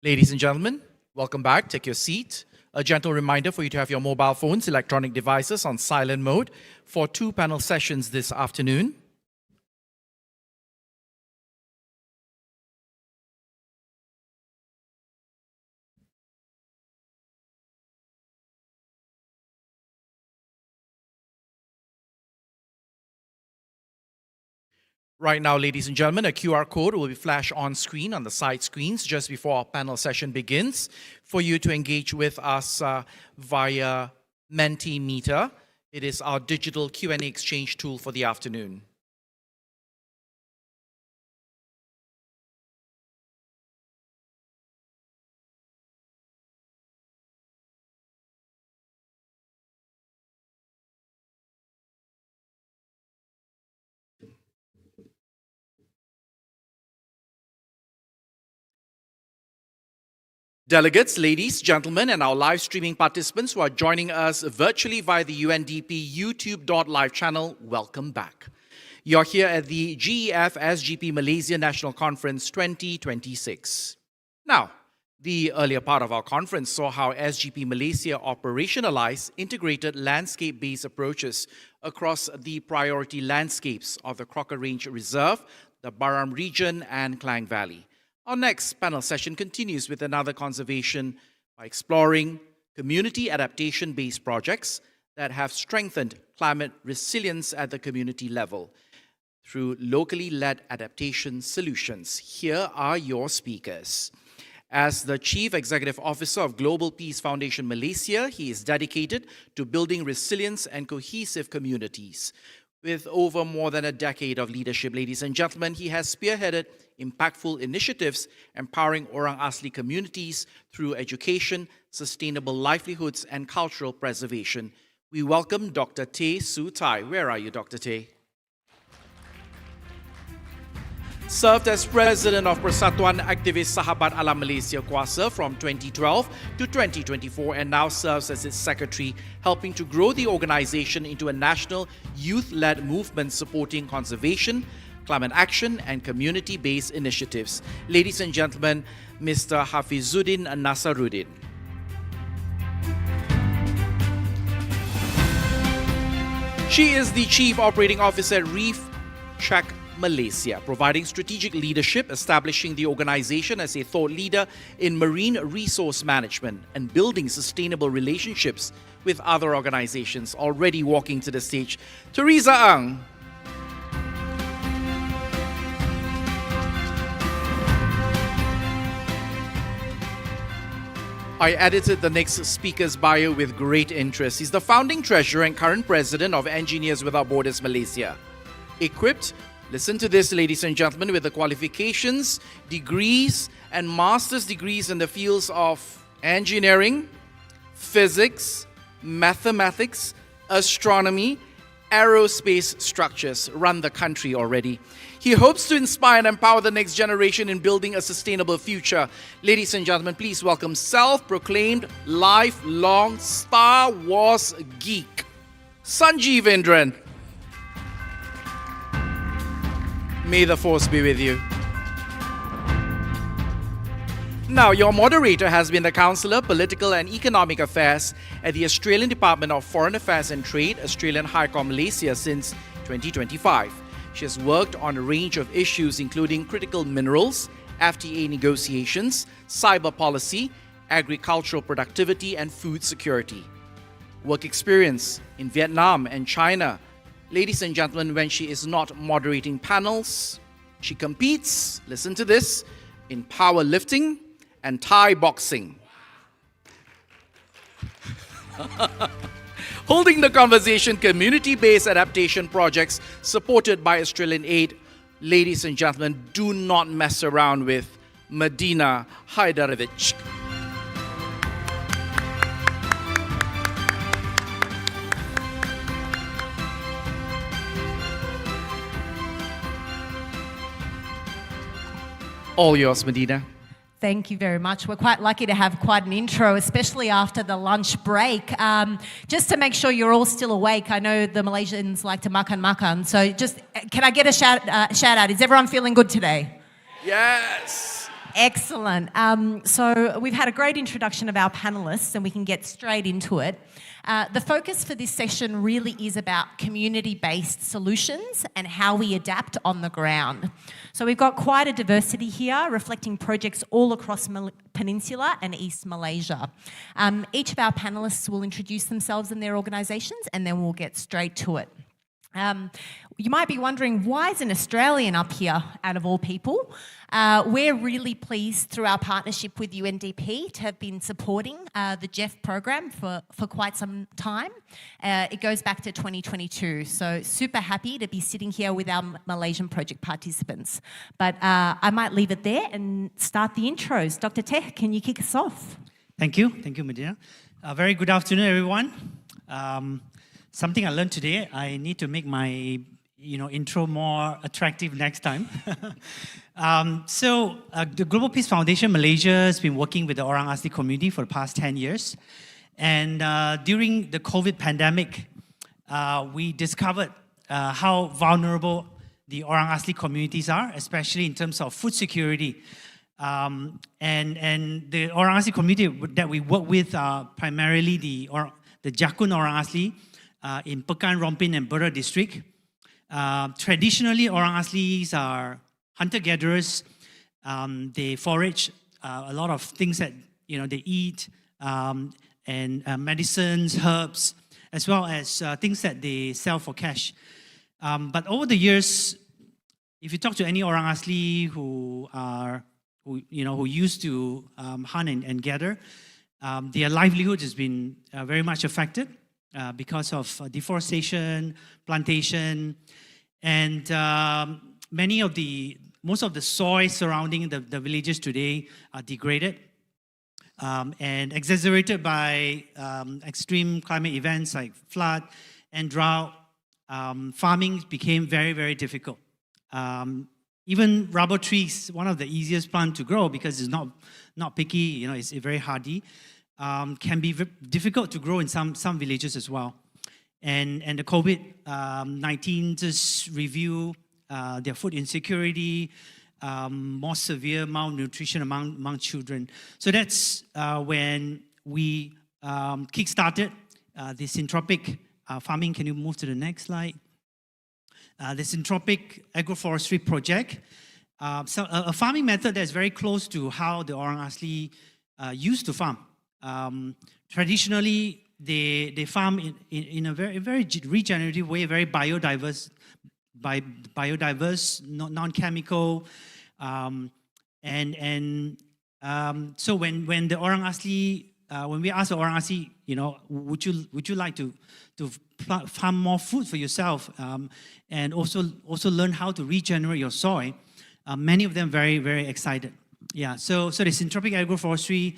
Ladies and gentlemen, welcome back. Take your seat. A gentle reminder for you to have your mobile phones, electronic devices on silent mode for 2 panel sessions this afternoon. Right now, ladies and gentlemen, a QR code will be flashed on screen on the side screens just before our panel session begins for you to engage with us via Mentimeter. It is our digital Q&A exchange tool for the afternoon. Delegates, ladies, gentlemen, and our live streaming participants who are joining us virtually via the UNDP YouTube.live channel, welcome back. You're here at the GEF SGP Malaysia National Conference 2026. Now, the earlier part of our conference saw how SGP Malaysia operationalized integrated landscape-based approaches across the priority landscapes of the Crocker Range Reserve, the Baram region, and Klang Valley. Our next panel session continues with another conservation by exploring community adaptation-based projects that have strengthened climate resilience at the community level through locally led adaptation solutions. Here are your speakers. As the Chief Executive Officer of Global Peace Foundation Malaysia, he is dedicated to building resilience and cohesive communities. With over more than a decade of leadership, ladies and gentlemen, he has spearheaded impactful initiatives empowering Orang Asli communities through education, sustainable livelihoods, and cultural preservation. We welcome Dr. Tay Soo Tai. Where are you, Dr. Tay? Served as President of Persatuan Aktivis Sahabat Alam Malaysia Kuasa from 2012 to 2024 and now serves as its secretary, helping to grow the organization into a national youth-led movement supporting conservation, climate action, and community-based initiatives. Ladies and gentlemen, Mr. Hafizuddin Nasaruddin. She is the Chief Operating Officer at Vrkić Malaysia, providing strategic leadership, establishing the organization as a thought leader in marine resource management and building sustainable relationships with other organizations. Already walking to the stage, Teresa Ang. I edited the next speaker's bio with great interest. He's the founding treasurer and current president of Engineers Without Borders Malaysia. Equipped, listen to this, ladies and gentlemen, with the qualifications, degrees, and master's degrees in the fields of engineering, physics, mathematics, astronomy, aerospace structures, run the country already. He hopes to inspire and empower the next generation in building a sustainable future. Ladies and gentlemen, please welcome self-proclaimed lifelong Star Wars geek, Sanjeev Indran. May the force be with you. Now, your moderator has been the Councillor, Political and Economic Affairs at the Australian Department of Foreign Affairs and Trade, Australian High Comm Malaysia since 2025. She has worked on a range of issues including critical minerals, FTA negotiations, cyber policy, agricultural productivity, and food security. Work experience in Vietnam and China. Ladies and gentlemen, when she is not moderating panels, she competes, listen to this, in powerlifting and Thai boxing. Holding the conversation, community-based adaptation projects supported by Australian aid. Ladies and gentlemen, do not mess around with Medina Vrkić. All yours, Medina. Thank you very much. We're quite lucky to have quite an intro, especially after the lunch break. Just to make sure you're all still awake, I know the Malaysians like to makan, so just, can I get a shout out? Is everyone feeling good today? Yes. Excellent. So we've had a great introduction of our panellists and we can get straight into it. The focus for this session really is about community-based solutions and how we adapt on the ground. So we've got quite a diversity here, reflecting projects all across Peninsula and East Malaysia. Each of our panellists will introduce themselves and their organisations, and then we'll get straight to it. You might be wondering, why is an Australian up here, out of all people? We're really pleased through our partnership with UNDP to have been supporting the GEF program for quite some time. It goes back to 2022, so super happy to be sitting here with our Malaysian project participants. But I might leave it there and start the intros. Dr. Teh, can you kick us off? Thank you, Medina. Very good afternoon, everyone. Something I learned today, I need to make my intro more attractive next time. The Global Peace Foundation Malaysia has been working with the Orang Asli community for the past 10 years. And during the COVID pandemic, we discovered how vulnerable the Orang Asli communities are, especially in terms of food security. And the Orang Asli community that we work with are primarily the Jakun Orang Asli in Pekan, Rompin and Bera district. Traditionally, Orang Aslis are hunter-gatherers. They forage a lot of things that they eat, and medicines, herbs, as well as things that they sell for cash. But over the years, if you talk to any Orang Asli who used to hunt and gather, their livelihood has been very much affected because of deforestation, plantation, and most of the soil surrounding the villages today are degraded and exacerbated by extreme climate events like flood and drought. Farming became very, very difficult. Even rubber trees, one of the easiest plants to grow because it's not picky, it's very hardy, can be difficult to grow in some villages as well. And the COVID-19 just revealed their food insecurity, more severe malnutrition among children. So that's when we kick-started the syntropic farming. Can you move to the next slide? The syntropic agroforestry project. So a farming method that's very close to how the Orang Asli used to farm. Traditionally, they farm in a very regenerative way, very biodiverse, non-chemical, so when the Orang Asli, when we ask the Orang Asli, would you like to farm more food for yourself, and also learn how to regenerate your soil? Many of them very, very excited. Yeah. So the syntropic agroforestry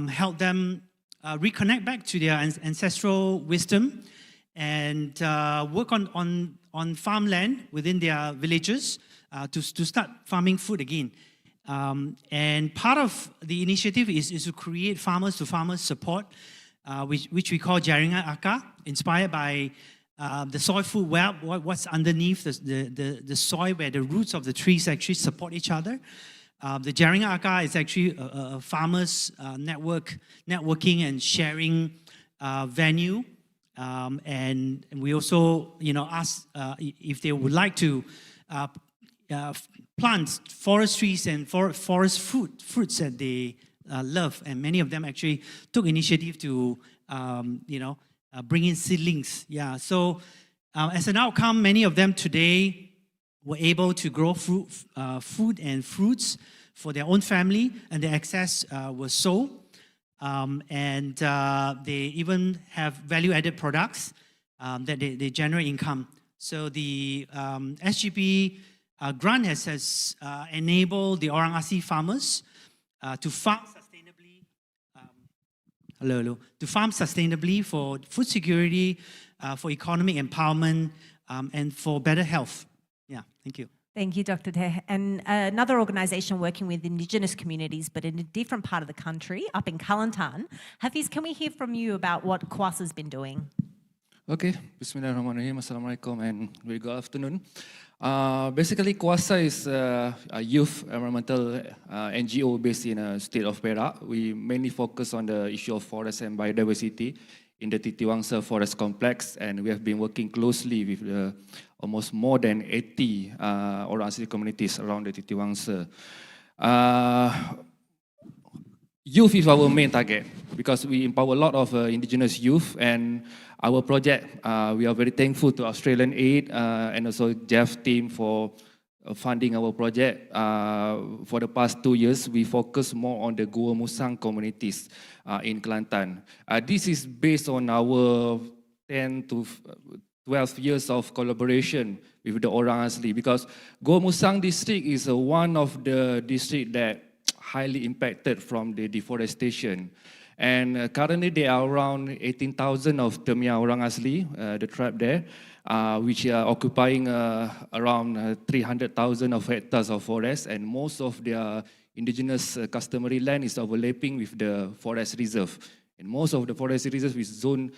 helped them reconnect back to their ancestral wisdom and work on farmland within their villages to start farming food again. And part of the initiative is to create farmers-to-farmers support, which we call Jaringan Akar, inspired by the soil food web, what's underneath the soil where the roots of the trees actually support each other. The Jaringan Akar is actually a farmers networking and sharing venue. And we also ask if they would like to plant forest trees and forest fruits that they love, and many of them actually took initiative to bring in seedlings. Yeah, so as an outcome, many of them today were able to grow food and fruits for their own family, and the excess was sold. And they even have value-added products that they generate income. So the SGP grant has enabled the Orang Asli farmers to farm sustainably. To farm sustainably for food security, for economic empowerment, and for better health. Yeah, thank you. Thank you, Dr. Teh. And another organisation working with Indigenous communities, but in a different part of the country, up in Kelantan. Hafiz, can we hear from you about what KWAS has been doing? Okay, Bismillahirrahmanirrahim. Assalamualaikum and very good afternoon. Basically, Kuasa is a youth environmental NGO based in the state of Perak. We mainly focus on the issue of forest and biodiversity in the Titiwangsa Forest Complex, and we have been working closely with almost more than 80 orang asli communities around the Titiwangsa. Youth is our main target because we empower a lot of indigenous youth, and our project, we are very thankful to Australian Aid and also GEF team for funding our project. For the past 2 years, we focus more on the Gua Musang communities in Kelantan. This is based on our 10 to 12 years of collaboration with the Orang Asli, because Gua Musang district is one of the districts that highly impacted from the deforestation. And currently there are around 18,000 of Temia Orang Asli, the tribe there, which are occupying around 300,000 of hectares of forest, and most of their indigenous customary land is overlapping with the forest reserve. And most of the forest reserve is zoned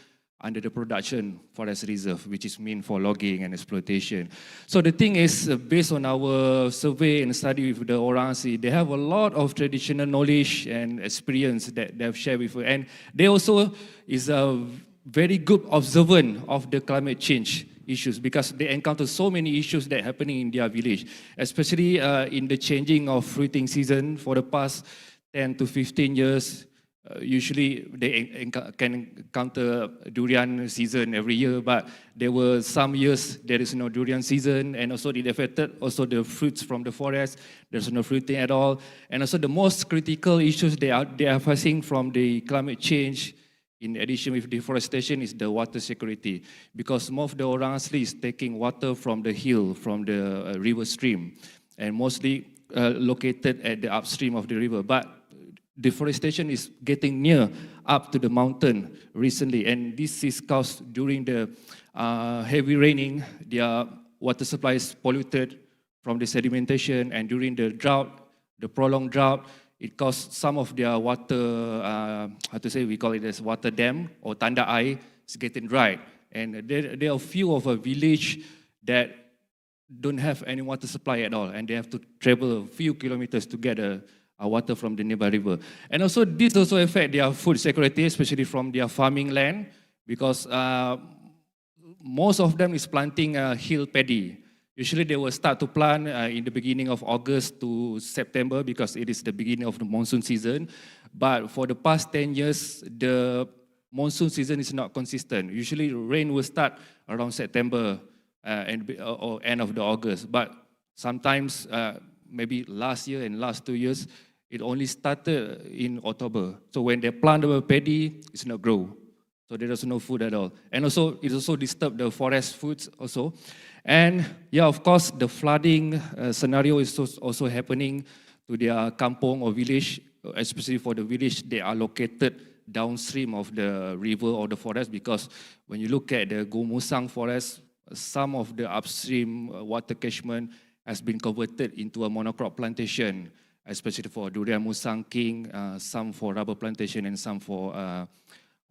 under the production forest reserve, which is meant for logging and exploitation. So the thing is, based on our survey and study with the Orang Asli, they have a lot of traditional knowledge and experience that they have shared with us. And they also is a very good observant of the climate change issues, because they encounter so many issues that are happening in their village, especially in the changing of fruiting season for the past 10 to 15 years. Usually they can encounter durian season every year, but there were some years there is no durian season, and also it affected also the fruits from the forest. There's no fruiting at all. And also the most critical issues they are facing from the climate change, in addition with deforestation, is the water security, because most of the Orang Asli is taking water from the hill, from the river stream, and mostly located at the upstream of the river. But deforestation is getting near up to the mountain recently, and this is caused during the heavy raining. Their water supply is polluted from the sedimentation, and during the drought, the prolonged drought, it caused some of their water, we call it as water dam or tanda air, is getting dry. And there are a few of a village that don't have any water supply at all, and they have to travel a few kilometers to get water from the nearby river. And also this also affect their food security, especially from their farming land, because most of them is planting hill paddy. Usually they will start to plant in the beginning of August to September, because it is the beginning of the monsoon season. But for the past 10 years, the monsoon season is not consistent. Usually rain will start around September or end of the August. But sometimes, maybe last year and last 2 years, it only started in October. So when they plant the paddy, it's not grow. So there is no food at all. And also, it also disturbs the forest foods also. And yeah, of course, the flooding scenario is also happening to their kampong or village, especially for the village they are located downstream of the river or the forest, because when you look at the Gua Musang forest, some of the upstream water catchment has been converted into a monocrop plantation, especially for durian musang king, some for rubber plantation, and some for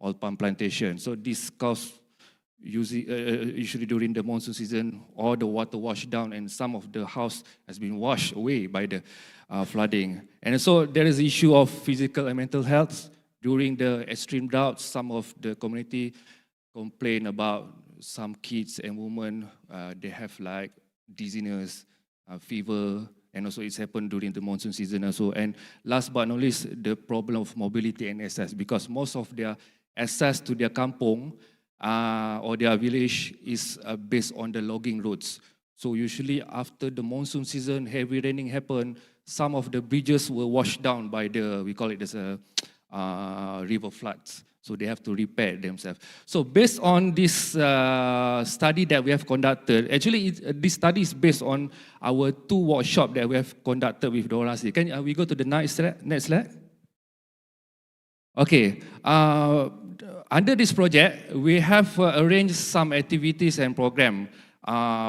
oil palm plantation. So this cause usually during the monsoon season, all the water washed down, and some of the house has been washed away by the flooding. And so there is the issue of physical and mental health. During the extreme drought, some of the community complain about some kids and women, they have like dizziness, fever, and also it's happened during the monsoon season also. And last but not least, the problem of mobility and access, because most of their access to their kampong or their village is based on the logging roads. So usually after the monsoon season, heavy raining happened, some of the bridges were washed down by the, we call it as a river floods. So they have to repair themselves. So based on this study that we have conducted, actually this study is based on our 2 workshops that we have conducted with the Orang Asli. Can we go to the next slide? Okay. Under this project, we have arranged some activities and program.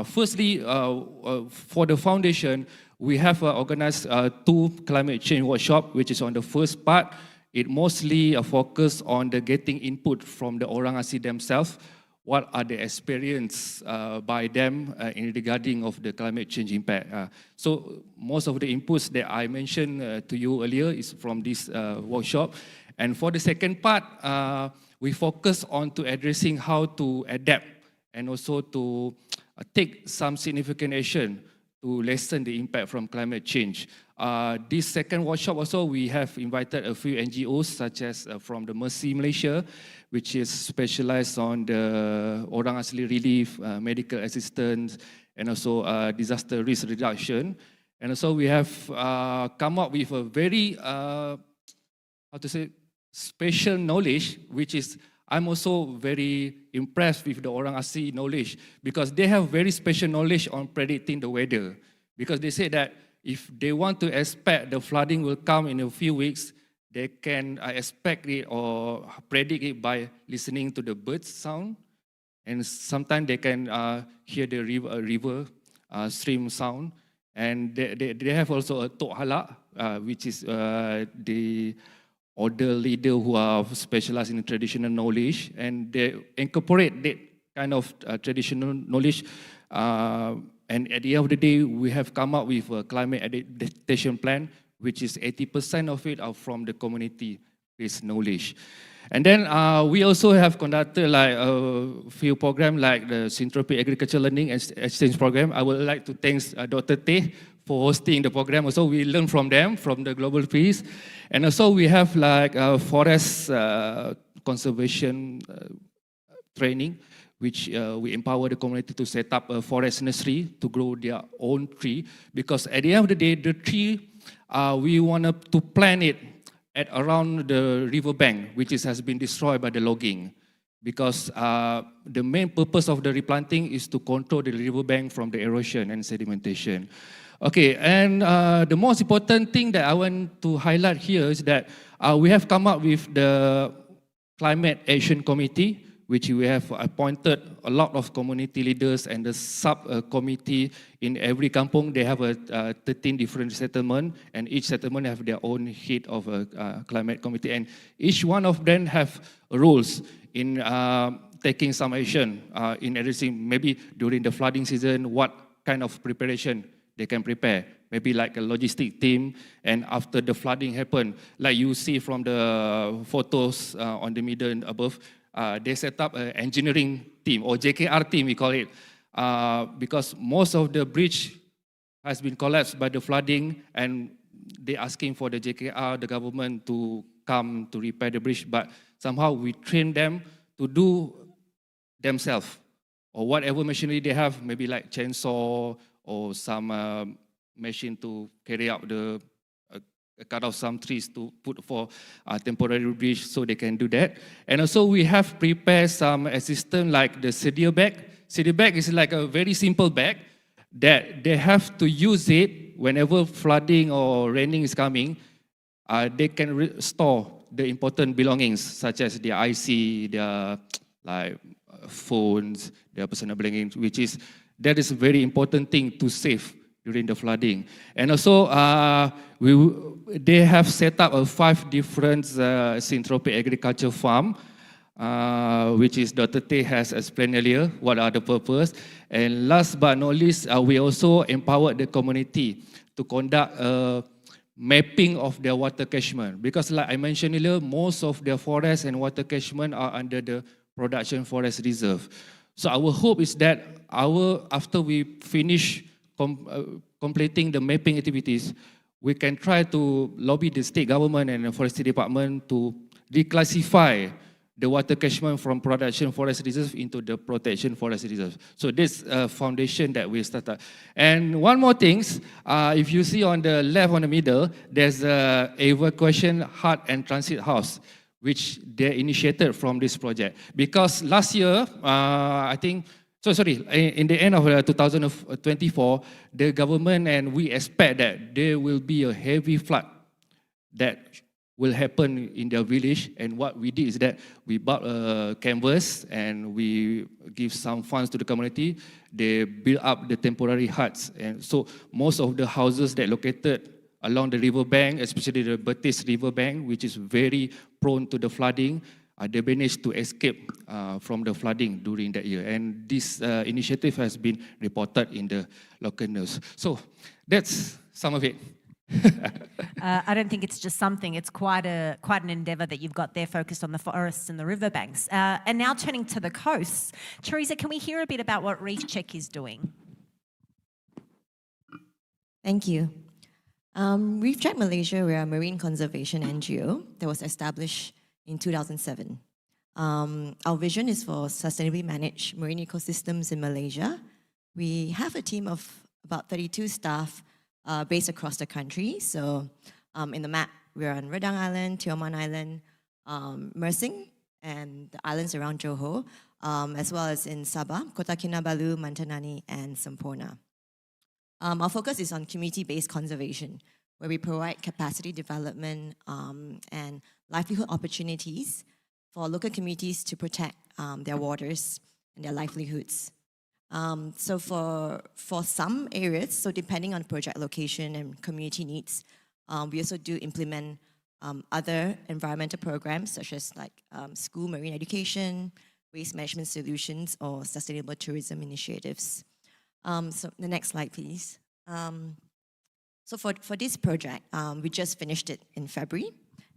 Firstly, for the foundation, we have organized 2 climate change workshops, which is on the first part. It mostly focused on the getting input from the Orang Asli themselves. what are the experience by them in regarding of the climate change impact. So most of the inputs that I mentioned to you earlier is from this workshop. And for the second part, we focus on to addressing how to adapt and also to take some significant action to lessen the impact from climate change. This second workshop also, we have invited a few NGOs such as from the Mercy Malaysia, which is specialized on the orang asli relief, medical assistance, and also disaster risk reduction. And also we have come up with a very, special knowledge, which is, I'm also very impressed with the orang asli knowledge because they have very special knowledge on predicting the weather. Because they say that if they want to expect the flooding will come in a few weeks, they can expect it or predict it by listening to the birds sound. And sometimes they can hear the river stream sound. And they have also a Tok Halak, which is the older leader who are specialized in traditional knowledge. And they incorporate that kind of traditional knowledge. And at the end of the day, we have come up with a climate adaptation plan, which is 80% of it are from the community-based knowledge. And then we also have conducted like a few programs like the Syntropic Agriculture Learning Exchange Program. I would like to thank Dr. Teh for hosting the program. Also, we learn from them, from the Global Peace. And also we have like forest conservation training, which we empower the community to set up a forest nursery to grow their own tree. Because at the end of the day, the tree, we want to plant it at around the riverbank, which has been destroyed by the logging. Because the main purpose of the replanting is to control the riverbank from the erosion and sedimentation. Okay, and the most important thing that I want to highlight here is that we have come up with the Climate Action Committee, which we have appointed a lot of community leaders and the sub-committee in every kampung. They have 13 different settlements, and each settlement have their own head of a climate committee. And each one of them have rules in taking some action in addressing, maybe during the flooding season, what kind of preparation they can prepare. Maybe like a logistic team, and after the flooding happened, like you see from the photos on the middle and above, they set up an engineering team, or JKR team we call it, because most of the bridge has been collapsed by the flooding, and they're asking for the JKR, the government, to come to repair the bridge, but somehow we train them to do themselves, or whatever machinery they have, maybe like chainsaw, or some machine to carry out the cut off some trees to put for a temporary bridge, so they can do that. And also we have prepared some assistance like the sedia bag. Sedia bag is like a very simple bag that they have to use it whenever flooding or raining is coming. They can store the important belongings such as their IC, their like phones, their personal belongings, that is a very important thing to save during the flooding. And also, they have set up 5 different syntropic agriculture farm, which is Dr. Teh has explained earlier what are the purpose. And last but not least, we also empowered the community to conduct a mapping of their water catchment. Because like I mentioned earlier, most of their forests and water catchment are under the production forest reserve. So our hope is that after we finish completing the mapping activities, we can try to lobby the state government and the forestry department to reclassify the water catchment from production forest reserve into the protection forest reserve. So this foundation that we started. And one more thing, if you see on the left on the middle, there's a evacuation hut and transit house, which they initiated from this project. Because last year, in the end of 2024, the government and we expect that there will be a heavy flood that will happen in their village. And what we did is that we bought a canvas and we give some funds to the community. They build up the temporary huts. And so most of the houses that located along the riverbank, especially the Vrkić riverbank, which is very prone to the flooding, they managed to escape from the flooding during that year. And this initiative has been reported in the local news. So that's some of it. I don't think it's just something, it's quite an endeavour that you've got there focused on the forests and the riverbanks. And now turning to the coasts, Teresa, can we hear a bit about what Vrkić is doing? Thank you. Vrkić Malaysia, we're a marine conservation NGO that was established in 2007. Our vision is for sustainably managed marine ecosystems in Malaysia. We have a team of about 32 staff based across the country. So in the map, we're on Redang Island, Tioman Island, Mersing, and the islands around Johor, as well as in Sabah, Kota Kinabalu, Mantanani, and Semporna. Our focus is on community-based conservation, where we provide capacity development and livelihood opportunities for local communities to protect their waters and their livelihoods. So for some areas, so depending on project location and community needs, we also do implement other environmental programs such as like school marine education, waste management solutions, or sustainable tourism initiatives. So the next slide, please. So for this project, we just finished it in February,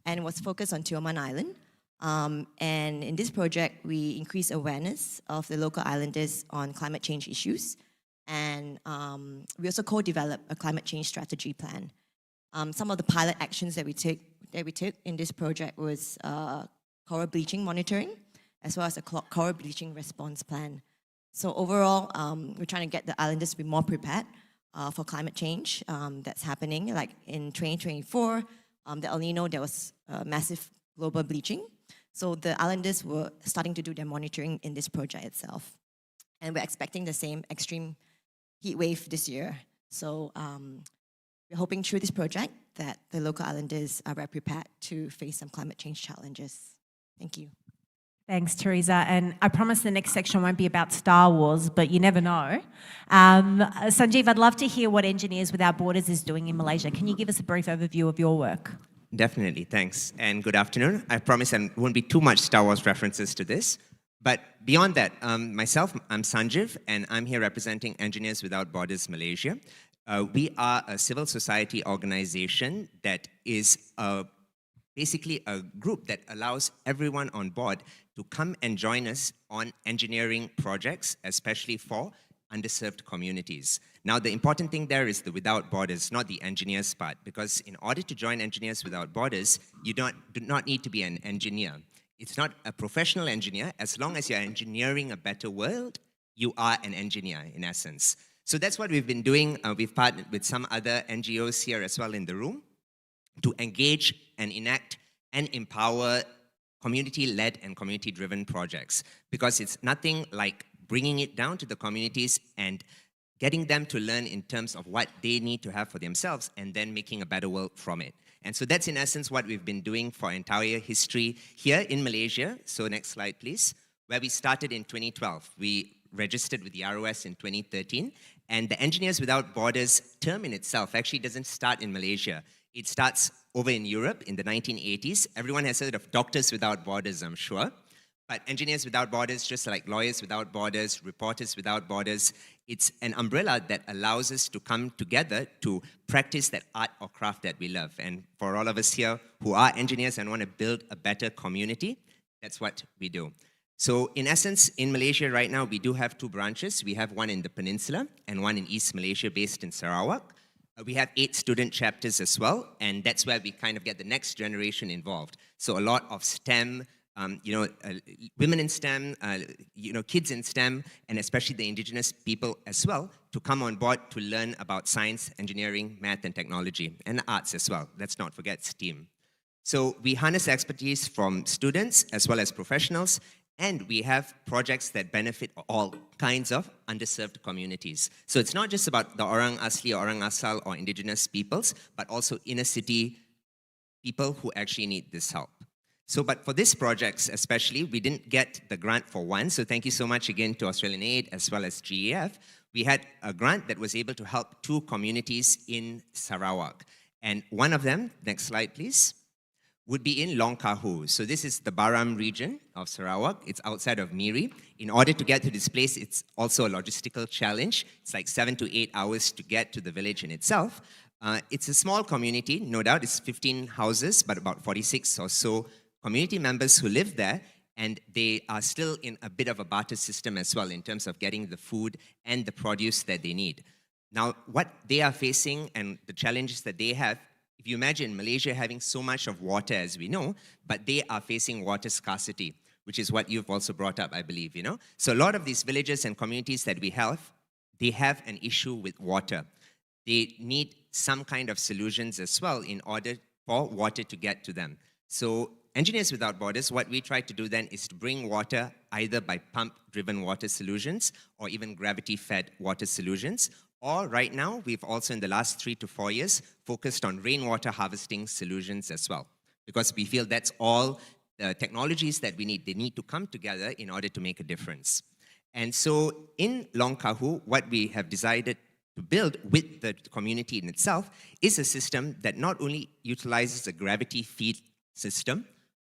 and it was focused on Tioman Island. And in this project, we increase awareness of the local islanders on climate change issues, and we also co-developed a climate change strategy plan. Some of the pilot actions that we took in this project was coral bleaching monitoring, as well as a coral bleaching response plan. So overall, we're trying to get the islanders to be more prepared for climate change that's happening. Like in 2024, the El Nino, there was massive global bleaching. So the islanders were starting to do their monitoring in this project itself. And we're expecting the same extreme heat wave this year. So we're hoping through this project that the local islanders are well prepared to face some climate change challenges. Thank you. Thanks, Teresa. And I promise the next section won't be about Star Wars, but you never know. Sanjeev, I'd love to hear what Engineers Without Borders is doing in Malaysia. Can you give us a brief overview of your work? Definitely, thanks. And good afternoon. I promise there won't be too much Star Wars references to this. But beyond that, myself, I'm Sanjeev, and I'm here representing Engineers Without Borders Malaysia. We are a civil society organization that is basically a group that allows everyone on board to come and join us on engineering projects, especially for underserved communities. Now, the important thing there is the without borders, not the engineers part, because in order to join Engineers Without Borders, you do not need to be an engineer. It's not a professional engineer. As long as you're engineering a better world, you are an engineer, in essence. So that's what we've been doing. We've partnered with some other NGOs here as well in the room to engage and enact and empower community-led and community-driven projects, because it's nothing like bringing it down to the communities and getting them to learn in terms of what they need to have for themselves and then making a better world from it. And so that's in essence what we've been doing for entire history here in Malaysia. So next slide, please. Where we started in 2012. We registered with the ROS in 2013. And the Engineers Without Borders term in itself actually doesn't start in Malaysia. It starts over in Europe in the 1980s. Everyone has heard of Doctors Without Borders, I'm sure. But Engineers Without Borders, just like Lawyers Without Borders, Reporters Without Borders, it's an umbrella that allows us to come together to practice that art or craft that we love. And for all of us here who are engineers and want to build a better community, that's what we do. So in essence, in Malaysia right now, we do have two branches. We have one in the Peninsula and one in East Malaysia based in Sarawak. We have 8 student chapters as well, and that's where we kind of get the next generation involved. So a lot of STEM, women in STEM, kids in STEM, and especially the indigenous people as well, to come on board to learn about science, engineering, math, and technology, and arts as well. Let's not forget STEAM. So we harness expertise from students as well as professionals, and we have projects that benefit all kinds of underserved communities. So it's not just about the Orang Asli, Orang Asal, or indigenous peoples, but also inner city people who actually need this help. So, but for these projects especially, we didn't get the grant for one. So thank you so much again to Australian Aid as well as GEF. We had a grant that was able to help 2 communities in Sarawak. And one of them, next slide please, would be in Longkahu. So this is the Baram region of Sarawak. It's outside of Miri. In order to get to this place, it's also a logistical challenge. It's like 7 to 8 hours to get to the village in itself. It's a small community, no doubt. It's 15 houses, but about 46 or so community members who live there. And they are still in a bit of a barter system as well in terms of getting the food and the produce that they need. Now, what they are facing and the challenges that they have, if you imagine Malaysia having so much of water as we know, but they are facing water scarcity, which is what you've also brought up, I believe, you know? So a lot of these villages and communities that we have, they have an issue with water. They need some kind of solutions as well in order for water to get to them. So Engineers Without Borders, what we try to do then is to bring water either by pump-driven water solutions or even gravity-fed water solutions. Or right now, we've also in the last 3 to 4 years focused on rainwater harvesting solutions as well. Because we feel that's all the technologies that we need. They need to come together in order to make a difference. And so in Longkahu, what we have decided to build with the community in itself is a system that not only utilizes a gravity feed system,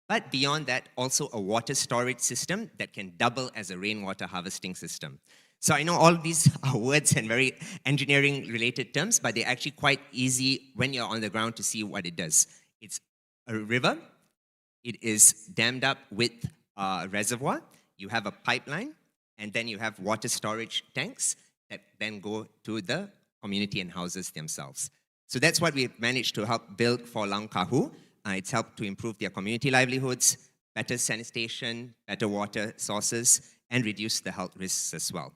but beyond that, also a water storage system that can double as a rainwater harvesting system. So I know all these are words and very engineering-related terms, but they're actually quite easy when you're on the ground to see what it does. It's a river. It is dammed up with a reservoir. You have a pipeline, and then you have water storage tanks that then go to the community and houses themselves. So that's what we've managed to help build for Longkahu. It's helped to improve their community livelihoods, better sanitation, better water sources, and reduce the health risks as well.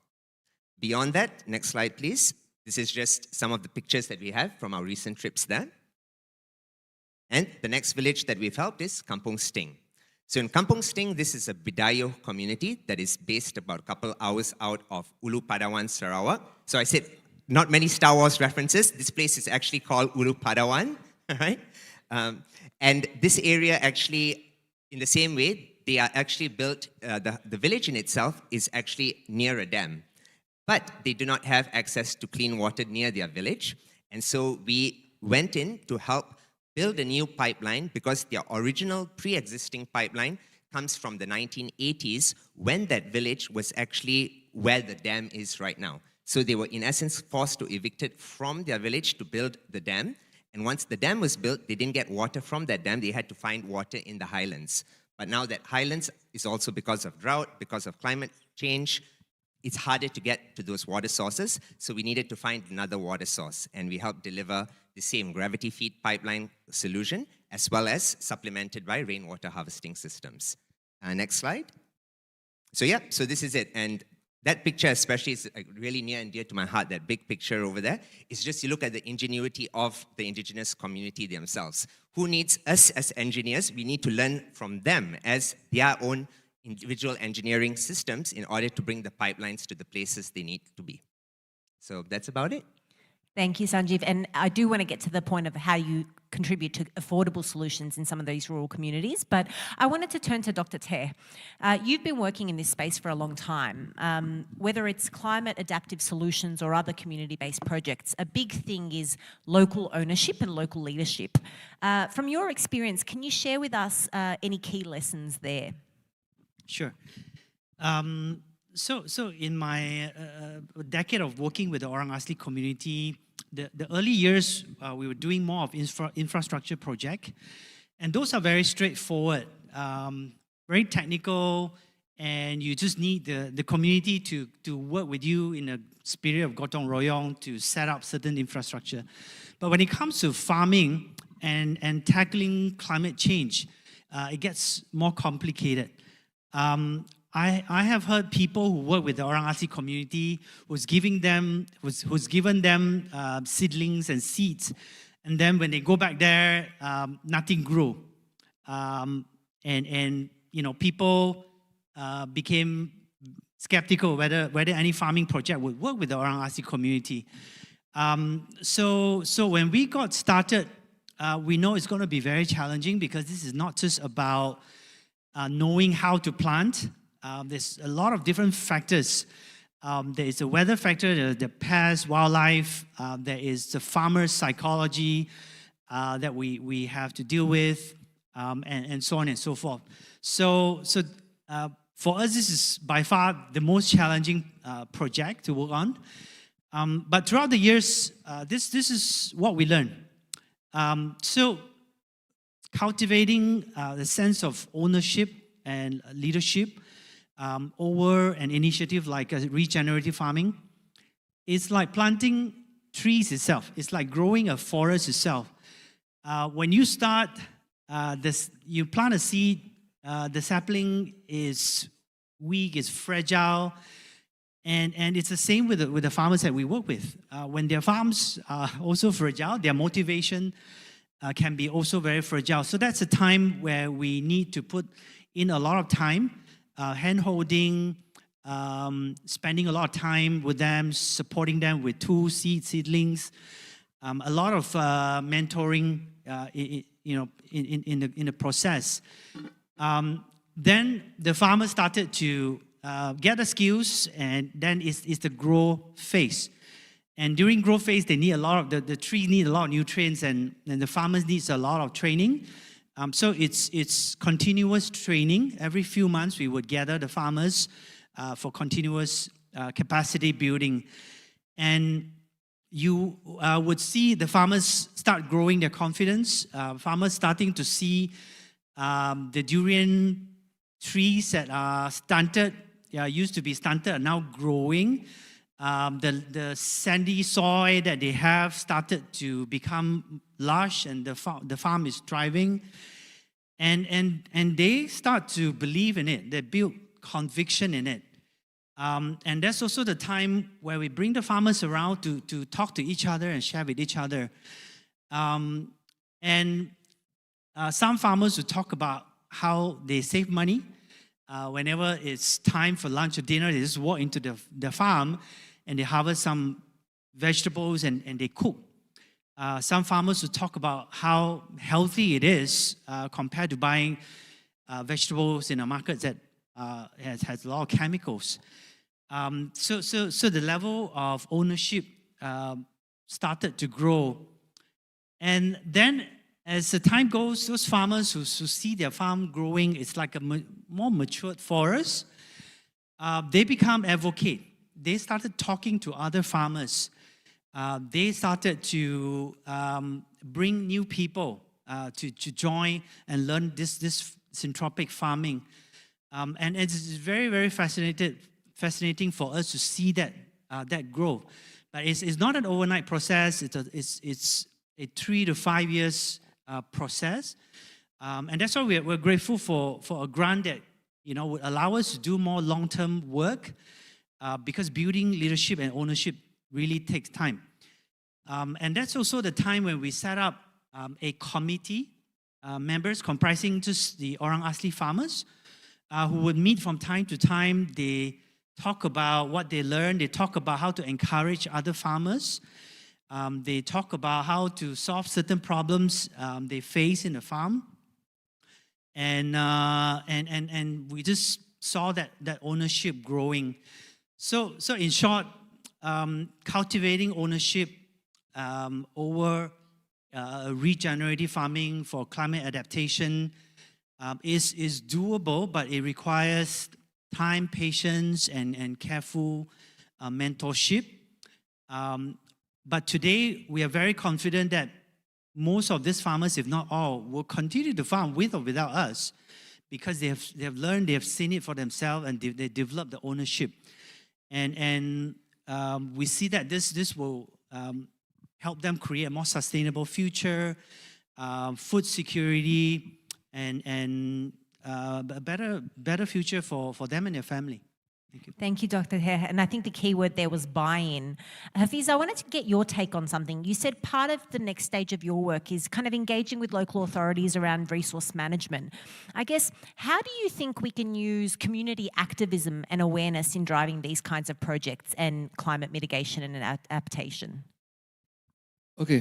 Beyond that, next slide please. This is just some of the pictures that we have from our recent trips there. And the next village that we've helped is Kampung Sting. So in Kampung Sting, this is a Bidayo community that is based about a couple hours out of Ulu Padawan, Sarawak. So I said, not many Star Wars references. This place is actually called Ulu Padawan, right? And this area actually, in the same way, they are actually built, the village in itself is actually near a dam. But they do not have access to clean water near their village. And so we went in to help build a new pipeline because their original pre-existing pipeline comes from the 1980s when that village was actually where the dam is right now. So they were in essence forced to evict it from their village to build the dam. And once the dam was built, they didn't get water from that dam. They had to find water in the highlands. But now that highlands is also because of drought, because of climate change, it's harder to get to those water sources. So we needed to find another water source. And we helped deliver the same gravity feed pipeline solution, as well as supplemented by rainwater harvesting systems. Next slide. So yeah, so this is it. And that picture especially is really near and dear to my heart, that big picture over there. It's just you look at the ingenuity of the indigenous community themselves. Who needs us as engineers? We need to learn from them as their own individual engineering systems in order to bring the pipelines to the places they need to be. So that's about it. Thank you, Sanjeev. And I do want to get to the point of how you contribute to affordable solutions in some of these rural communities, but I wanted to turn to Dr. Teh. You've been working in this space for a long time. Whether it's climate adaptive solutions or other community-based projects, a big thing is local ownership and local leadership. From your experience, can you share with us any key lessons there? Sure. So in my decade of working with the Orang Asli community, the early years, we were doing more of infrastructure project. And those are very straightforward, very technical, and you just need the community to work with you in a spirit of gotong royong to set up certain infrastructure. But when it comes to farming and tackling climate change, it gets more complicated. I have heard people who work with the Orang Asli community who's given them seedlings and seeds, and then when they go back there, nothing grew, and you know, people became skeptical whether any farming project would work with the Orang Asli community. So when we got started, we know it's going to be very challenging because this is not just about knowing how to plant. There's a lot of different factors. There is the weather factor, the pests, wildlife. There is the farmer's psychology that we have to deal with. and so on and so forth. So for us, this is by far the most challenging project to work on. But throughout the years, this is what we learned. So cultivating the sense of ownership and leadership over an initiative like regenerative farming, it's like planting trees itself. It's like growing a forest itself. When you start, you plant a seed, the sapling is weak, is fragile, and it's the same with the farmers that we work with. When their farms are also fragile, their motivation can be also very fragile. So that's a time where we need to put in a lot of time, hand-holding, spending a lot of time with them, supporting them with tools, seedlings, a lot of mentoring, in the process. Then the farmers started to get the skills, and then it's the grow phase. And during growth phase, they need a lot of the trees need a lot of nutrients, and the farmers needs a lot of training. So it's continuous training. Every few months, we would gather the farmers for continuous capacity building, and you would see the farmers start growing their confidence. Farmers starting to see the durian trees that are stunted, used to be stunted, are now growing. The sandy soil that they have started to become lush, and the farm is thriving. And they start to believe in it. They build conviction in it. And that's also the time where we bring the farmers around to talk to each other and share with each other. Some farmers will talk about how they save money. Whenever it's time for lunch or dinner, they just walk into the farm and they harvest some vegetables and they cook. Some farmers will talk about how healthy it is compared to buying vegetables in a market that has a lot of chemicals. So the level of ownership started to grow. And then as the time goes, those farmers who see their farm growing, it's like a more matured forest, they become advocate. They started talking to other farmers. They started to bring new people to join and learn this syntropic farming. And it's very, very fascinating for us to see that growth. But it's not an overnight process. It's a 3 to 5 years process. And that's why we're grateful for a grant that would allow us to do more long-term work, because building leadership and ownership really takes time. And that's also the time when we set up a committee, members comprising just the Orang Asli farmers, who would meet from time to time. They talk about what they learned. They talk about how to encourage other farmers. They talk about how to solve certain problems they face in the farm. And we just saw that ownership growing. So in short, cultivating ownership over regenerative farming for climate adaptation is doable, but it requires time, patience, and careful mentorship. But today, we are very confident that most of these farmers, if not all, will continue to farm with or without us, because they have learned, they have seen it for themselves, and they develop the ownership. And we see that this will help them create a more sustainable future, food security, and a better future for them and their family. Thank you. Thank you, Dr. Hare. And I think the key word there was buy-in. Hafiz, I wanted to get your take on something. You said part of the next stage of your work is kind of engaging with local authorities around resource management. I guess, how do you think we can use community activism and awareness in driving these kinds of projects and climate mitigation and adaptation? Okay,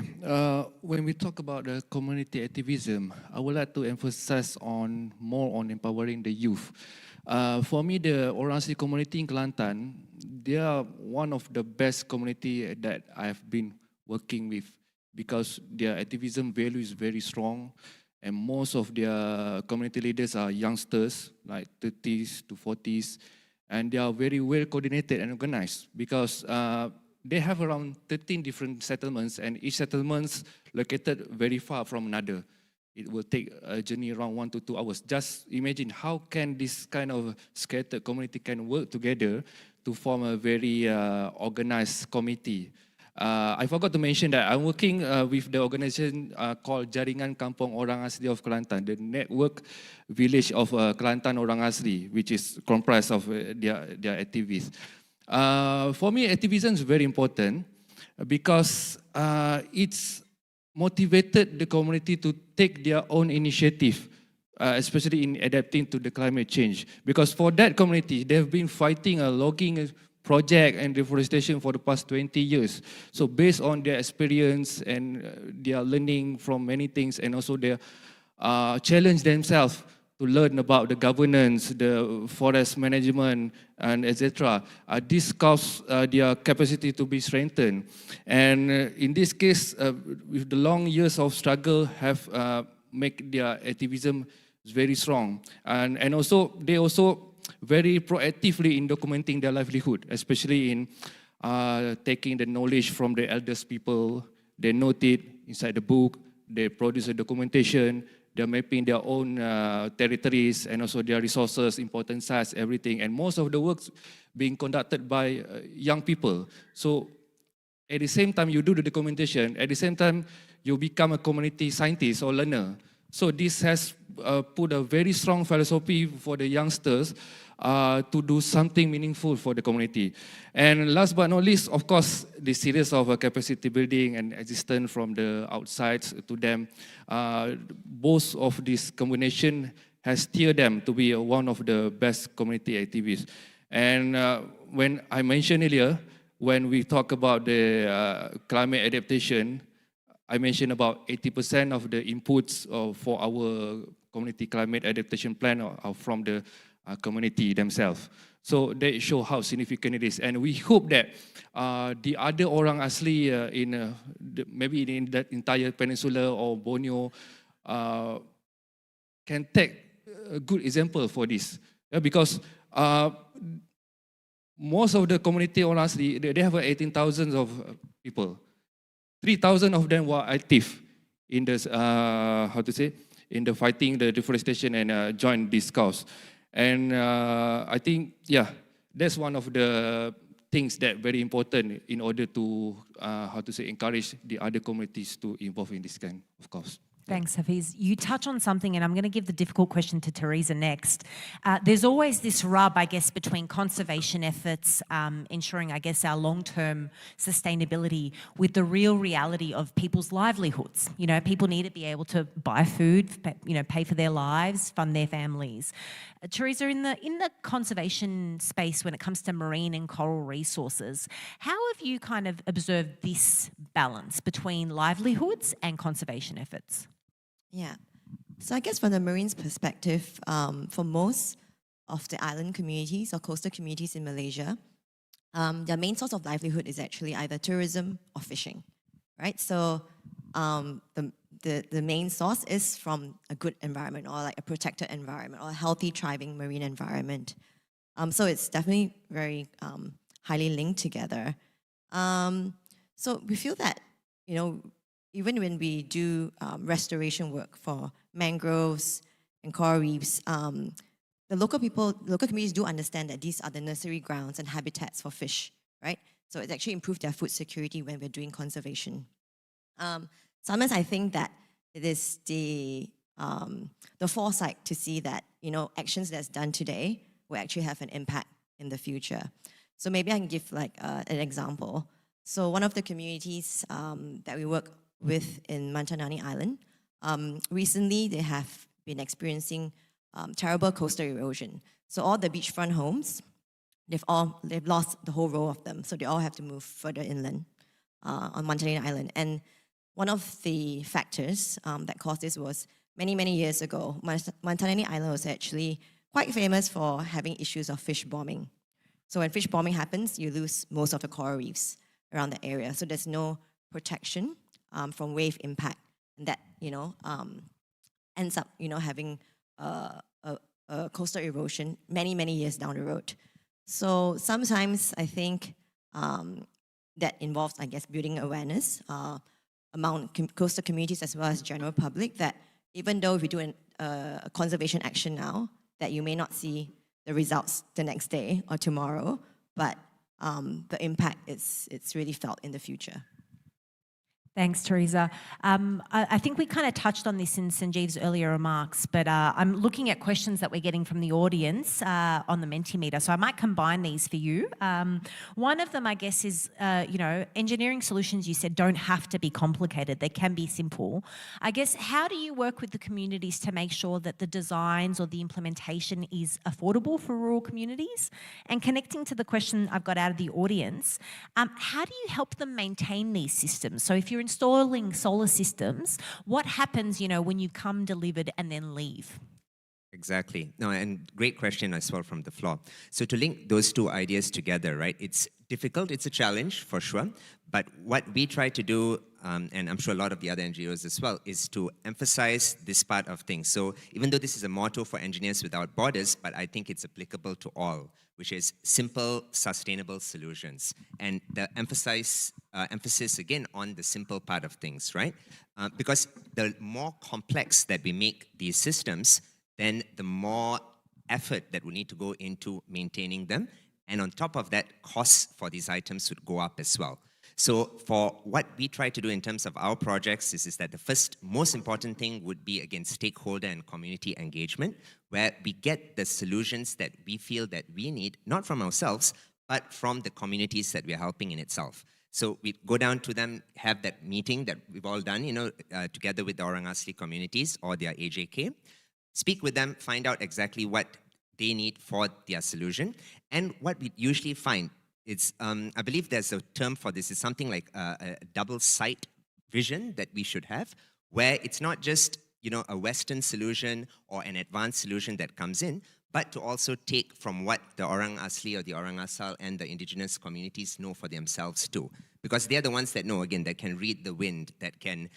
when we talk about the community activism, I would like to emphasize more on empowering the youth. For me, the Orang Asli community in Kelantan, they are one of the best community that I have been working with, because their activism value is very strong, and most of their community leaders are youngsters, like 30s to 40s, and they are very well coordinated and organized because they have around 13 different settlements, and each settlement's located very far from another. It will take a journey around 1 to 2 hours. Just imagine how can this kind of scattered community can work together to form a very organized committee. I forgot to mention that I'm working with the organization called Jaringan Kampung Orang Asli of Kelantan, the network village of Kelantan Orang Asli, which is comprised of their activists. For me, activism is very important because it's motivated the community to take their own initiative, especially in adapting to the climate change. Because for that community, they've been fighting a logging project and deforestation for the past 20 years. So based on their experience and their learning from many things, and also they challenge themselves to learn about the governance, the forest management, and etc. This causes their capacity to be strengthened. And in this case, with the long years of struggle, have make their activism very strong. And also, they also very proactively in documenting their livelihood, especially in taking the knowledge from the eldest people. They note it inside the book, they produce a documentation, they're mapping their own territories and also their resources, important sites, everything. And most of the work's being conducted by young people. So at the same time you do the documentation, at the same time you become a community scientist or learner. So this has put a very strong philosophy for the youngsters to do something meaningful for the community. And last but not least, of course, the series of capacity building and assistance from the outside to them. Both of this combination has steered them to be one of the best community activists. And when I mentioned earlier, when we talk about the climate adaptation, I mentioned about 80% of the inputs for our community climate adaptation plan are from the community themselves. So they show how significant it is. And we hope that the other orang asli maybe in that entire peninsula or Borneo can take a good example for this. Because most of the community orang asli, they have 18,000 of people. 3,000 of them were active in the, in the fighting the deforestation and joined this cause. And I think, yeah, that's one of the things that very important in order to, encourage the other communities to involve in this kind of cause. Thanks, Hafiz. You touch on something, and I'm going to give the difficult question to Teresa next. There's always this rub, I guess, between conservation efforts, ensuring, I guess, our long-term sustainability with the real reality of people's livelihoods. You know, people need to be able to buy food, pay for their lives, fund their families. Teresa, in the conservation space, when it comes to marine and coral resources, how have you kind of observed this balance between livelihoods and conservation efforts? Yeah. So I guess from the Marine's perspective, for most of the island communities or coastal communities in Malaysia, their main source of livelihood is actually either tourism or fishing, right? So the main source is from a good environment or like a protected environment or a healthy, thriving marine environment. So it's definitely very highly linked together. So we feel that, you know, even when we do restoration work for mangroves and coral reefs, the local communities do understand that these are the nursery grounds and habitats for fish, right? So it's actually improved their food security when we're doing conservation. Sometimes I think that it is the foresight to see that, you know, actions that's done today will actually have an impact in the future. So maybe I can give like an example. So one of the communities that we work with in Mantanani Island, recently they have been experiencing terrible coastal erosion. So all the beachfront homes, they've lost the whole row of them. So they all have to move further inland on Mantanani Island. And one of the factors that caused this was many years ago, Mantanani Island was actually quite famous for having issues of fish bombing. So when fish bombing happens, you lose most of the coral reefs around the area. So there's no protection from wave impact. And that, you know, ends up, having coastal erosion many, many years down the road. So sometimes I think that involves, I guess, building awareness among coastal communities as well as general public, that even though if we do a conservation action now, that you may not see the results the next day or tomorrow, but the impact it's really felt in the future. Thanks, Teresa. I think we kind of touched on this in Sanjeev's earlier remarks, but I'm looking at questions that we're getting from the audience on the Mentimeter, so I might combine these for you. One of them, I guess, is, engineering solutions, you said, don't have to be complicated. They can be simple. I guess, how do you work with the communities to make sure that the designs or the implementation is affordable for rural communities? And connecting to the question I've got out of the audience, how do you help them maintain these systems? So if you're installing solar systems, what happens, when you come delivered and then leave? Exactly. No, and great question as well from the floor. So to link those two ideas together, right, it's difficult, it's a challenge for sure, but what we try to do, and I'm sure a lot of the other NGOs as well, is to emphasize this part of things. So even though this is a motto for Engineers Without Borders, but I think it's applicable to all, which is simple, sustainable solutions. And the emphasis again on the simple part of things, right? Because the more complex that we make these systems, then the more effort that we need to go into maintaining them. And on top of that, costs for these items would go up as well. So for what we try to do in terms of our projects is that the first most important thing would be, again, stakeholder and community engagement, where we get the solutions that we feel that we need, not from ourselves, but from the communities that we are helping in itself. So we go down to them, have that meeting that we've all done, together with the Orang Asli communities or their AJK, speak with them, find out exactly what they need for their solution. And what we usually find, it's, I believe there's a term for this, it's something like a double sight vision that we should have, where it's not just, a Western solution or an advanced solution that comes in, but to also take from what the Orang Asli or the Orang Asal and the indigenous communities know for themselves too. Because they're the ones that know, again, that can read the wind, that can,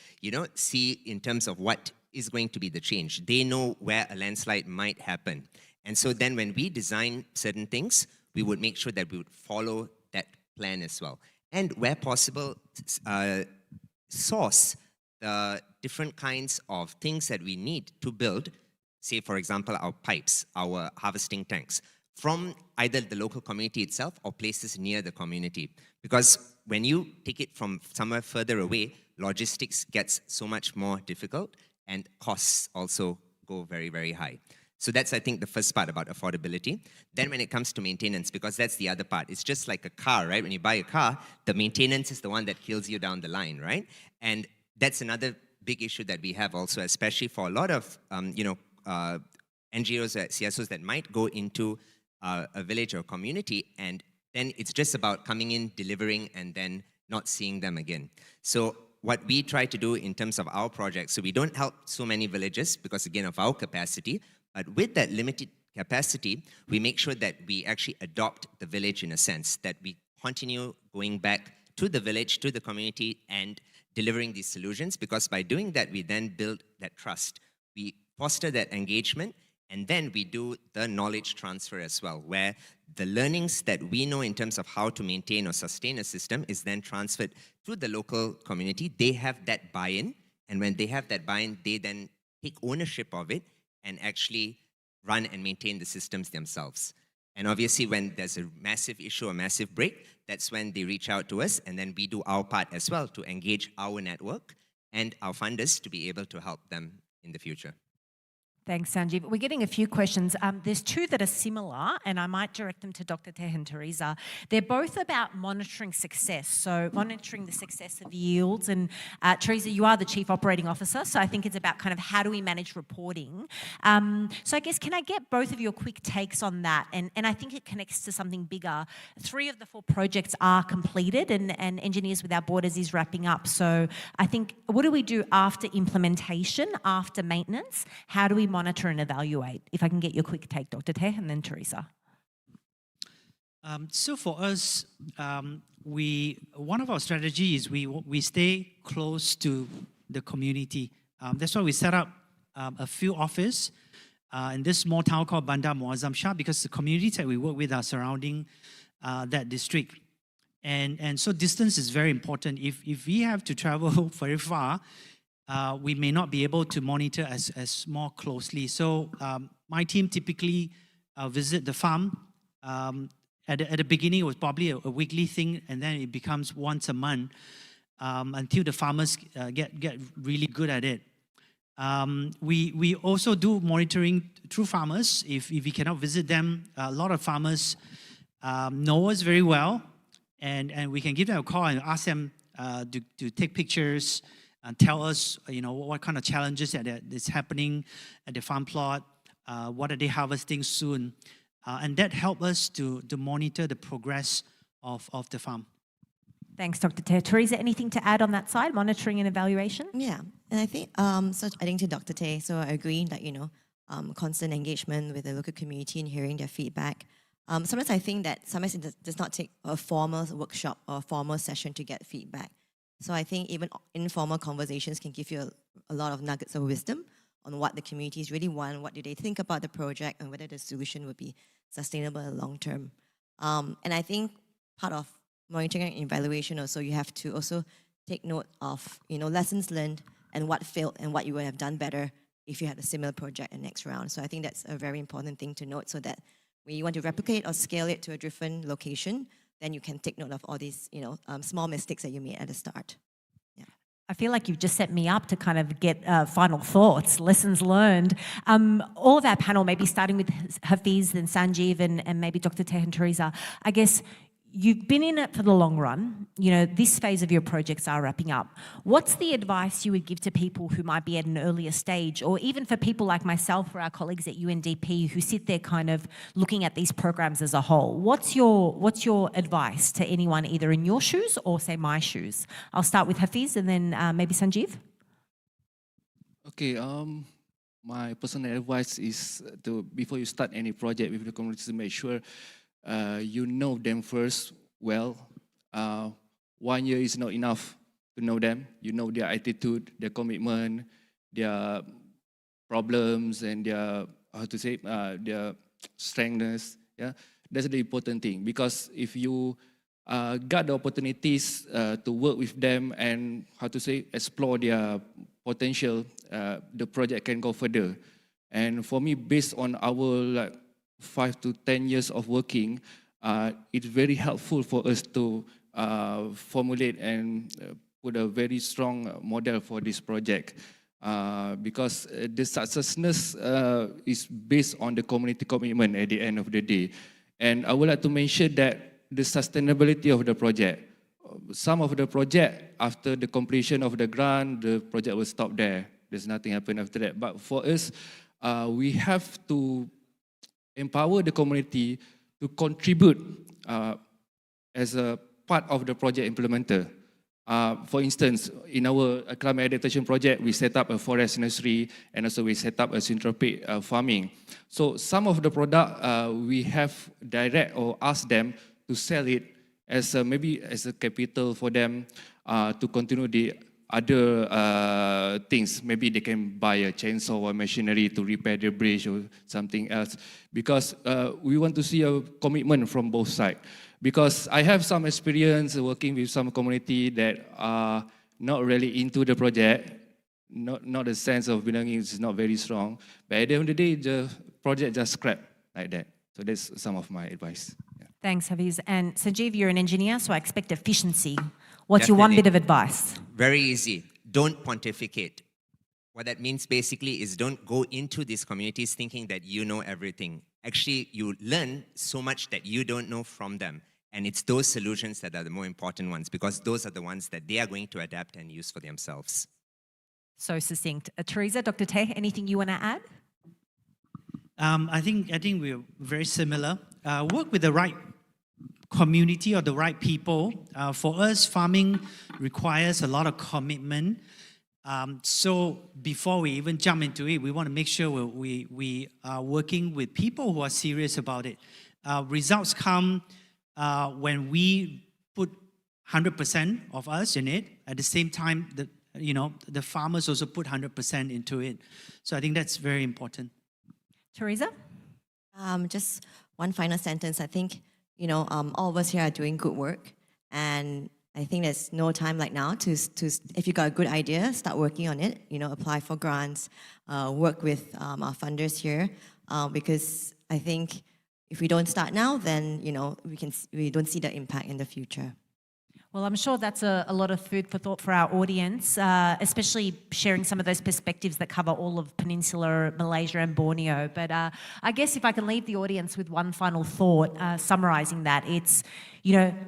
see in terms of what is going to be the change. They know where a landslide might happen. And so then when we design certain things, we would make sure that we would follow that plan as well. And where possible, source the different kinds of things that we need to build, say, for example, our pipes, our harvesting tanks, from either the local community itself or places near the community. Because when you take it from somewhere further away, logistics gets so much more difficult and costs also go very, very high. So that's, I think, the first part about affordability. Then when it comes to maintenance, because that's the other part, it's just like a car, right? When you buy a car, the maintenance is the one that kills you down the line, right? And that's another big issue that we have also, especially for a lot of, NGOs or CSOs that might go into a village or community, and then it's just about coming in, delivering, and then not seeing them again. So what we try to do in terms of our project, so we don't help so many villages because, again, of our capacity, but with that limited capacity, we make sure that we actually adopt the village in a sense, that we continue going back to the village, to the community, and delivering these solutions, because by doing that, we then build that trust. We foster that engagement, and then we do the knowledge transfer as well, where the learnings that we know in terms of how to maintain or sustain a system is then transferred to the local community. They have that buy-in, and when they have that buy-in, they then take ownership of it and actually run and maintain the systems themselves. And obviously, when there's a massive issue, a massive break, that's when they reach out to us, and then we do our part as well to engage our network and our funders to be able to help them in the future. Thanks, Sanjeev. We're getting a few questions. There's two that are similar, and I might direct them to Dr. Teh and Teresa. They're both about monitoring success, so monitoring the success of yields. And Teresa, you are the Chief Operating Officer, so I think it's about kind of how do we manage reporting. So I guess, can I get both of your quick takes on that? And I think it connects to something bigger. 3 of the 4 projects are completed, and Engineers Without Borders is wrapping up. So I think, what do we do after implementation, after maintenance? How do we monitor and evaluate? If I can get your quick take, Dr. Teh, and then Teresa. So for us, one of our strategies is we stay close to the community. That's why we set up a field office in this small town called Bandar Muazzam Shah, because the communities that we work with are surrounding that district. And so distance is very important. If we have to travel very far, we may not be able to monitor as more closely. So my team typically visit the farm. At the beginning, it was probably a weekly thing, and then it becomes once a month until the farmers get really good at it. We also do monitoring through farmers. If we cannot visit them, a lot of farmers know us very well, and we can give them a call and ask them to take pictures and tell us, what kind of challenges that is happening at the farm plot, what are they harvesting soon, and that helps us to monitor the progress of the farm. Thanks, Dr. Teh. Teresa, anything to add on that side, monitoring and evaluation? Yeah, and I think, so adding to Dr. Teh, so I agree that, constant engagement with the local community and hearing their feedback. Sometimes I think that sometimes it does not take a formal workshop or a formal session to get feedback. So I think even informal conversations can give you a lot of nuggets of wisdom on what the communities really want, what do they think about the project, and whether the solution would be sustainable in the long term. And I think part of monitoring and evaluation also, you have to also take note of, lessons learned and what failed and what you would have done better if you had a similar project in the next round. So I think that's a very important thing to note, so that when you want to replicate or scale it to a different location, then you can take note of all these, small mistakes that you made at the start. Yeah. I feel like you've just set me up to kind of get final thoughts, lessons learned. All of our panel, maybe starting with Hafiz and Sanjeev and maybe Dr. Teh and Teresa, I guess you've been in it for the long run. This phase of your projects are wrapping up. What's the advice you would give to people who might be at an earlier stage, or even for people like myself or our colleagues at UNDP who sit there kind of looking at these programs as a whole? What's your advice to anyone either in your shoes or, say, my shoes? I'll start with Hafiz and then maybe Sanjeev. Okay, my personal advice is before you start any project with the community, to make sure you know them first well. 1 year is not enough to know them. You know their attitude, their commitment, their problems, and their their strengths. Yeah, that's the important thing, because if you got the opportunities to work with them and explore their potential, the project can go further. And for me, based on our 5 to 10 years of working, it's very helpful for us to formulate and put a very strong model for this project, because the successness is based on the community commitment at the end of the day. And I would like to mention that the sustainability of the project. Some of the project, after the completion of the grant, the project will stop there. There's nothing happen after that. But for us, we have to empower the community to contribute as a part of the project implementer. For instance, in our climate adaptation project, we set up a forest nursery, and also we set up a syntropic farming. So some of the product we have direct or ask them to sell it as maybe as a capital for them to continue the other things. Maybe they can buy a chainsaw or machinery to repair the bridge or something else, because we want to see a commitment from both sides. Because I have some experience working with some community that are not really into the project, not the sense of belonging is not very strong, but at the end of the day, the project just scrapped like that. So that's some of my advice. Yeah. Thanks, Hafiz. And Sanjeev, you're an engineer, so I expect efficiency. What's your one bit of advice? Very easy. Don't pontificate. What that means basically is don't go into these communities thinking that you know everything. Actually, you learn so much that you don't know from them. And it's those solutions that are the more important ones, because those are the ones that they are going to adapt and use for themselves. So succinct. Teresa, Dr. Teh, anything you want to add? I think we're very similar. Work with the right community or the right people. For us, farming requires a lot of commitment. So before we even jump into it, we want to make sure we are working with people who are serious about it. Results come when we put 100% of us in it. At the same time, the farmers also put 100% into it. So I think that's very important. Teresa? Just one final sentence. I think, all of us here are doing good work, and I think there's no time like now to if you got a good idea, start working on it. Apply for grants, work with our funders here, because I think if we don't start now, then we don't see the impact in the future. Well, I'm sure that's a lot of food for thought for our audience, especially sharing some of those perspectives that cover all of Peninsular Malaysia and Borneo. But I guess if I can leave the audience with one final thought, summarising that, it's,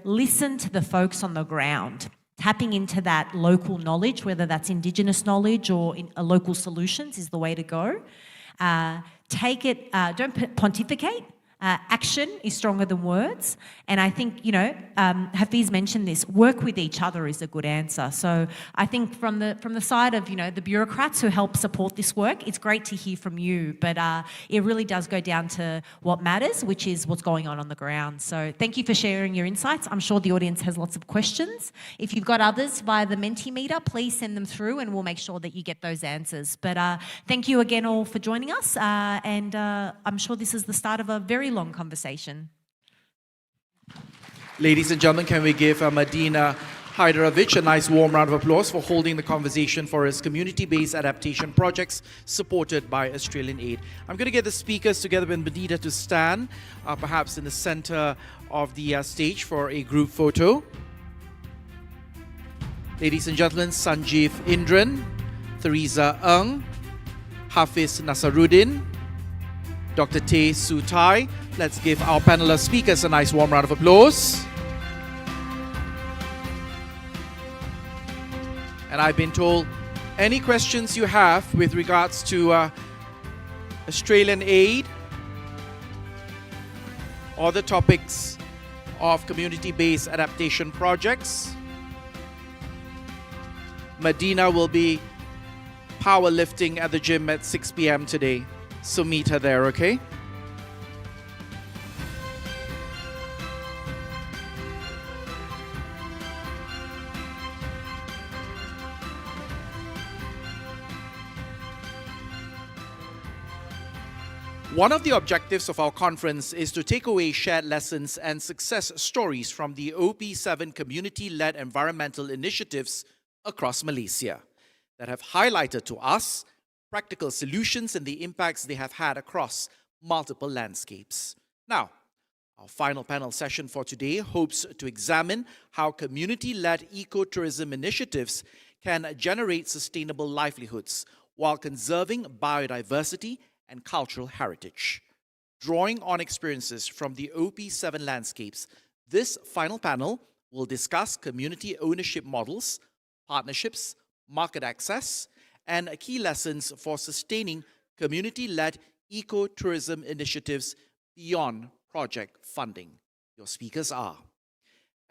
listen to the folks on the ground. Tapping into that local knowledge, whether that's Indigenous knowledge or local solutions, is the way to go. Take it, don't pontificate. Action is stronger than words, and I think Hafiz mentioned this. Work with each other is a good answer. So I think from the side of the bureaucrats who help support this work, it's great to hear from you. But it really does go down to what matters, which is what's going on the ground. So thank you for sharing your insights. I'm sure the audience has lots of questions. If you've got others via the Mentimeter, please send them through, and we'll make sure that you get those answers. But thank you again all for joining us, and I'm sure this is the start of a very long conversation. Ladies and gentlemen, can we give Medina Hyderovich a nice warm round of applause for holding the conversation for his community-based adaptation projects supported by Australian Aid. I'm going to get the speakers together with Medina to stand, perhaps in the center of the stage for a group photo. Ladies and gentlemen, Sanjeev Indran, Theresa Ng, Hafiz Nasaruddin, Dr. Tay Sutai. Let's give our panelist speakers a nice warm round of applause. And I've been told any questions you have with regards to Australian aid or the topics of community-based adaptation projects, Medina will be powerlifting at the gym at 6 p.m. today. So meet her there, okay? One of the objectives of our conference is to take away shared lessons and success stories from the OP7 community-led environmental initiatives across Malaysia that have highlighted to us practical solutions and the impacts they have had across multiple landscapes. Now, our final panel session for today hopes to examine how community-led ecotourism initiatives can generate sustainable livelihoods while conserving biodiversity and cultural heritage. Drawing on experiences from the OP7 landscapes, this final panel will discuss community ownership models, partnerships, market access, and key lessons for sustaining community-led ecotourism initiatives beyond project funding. Your speakers are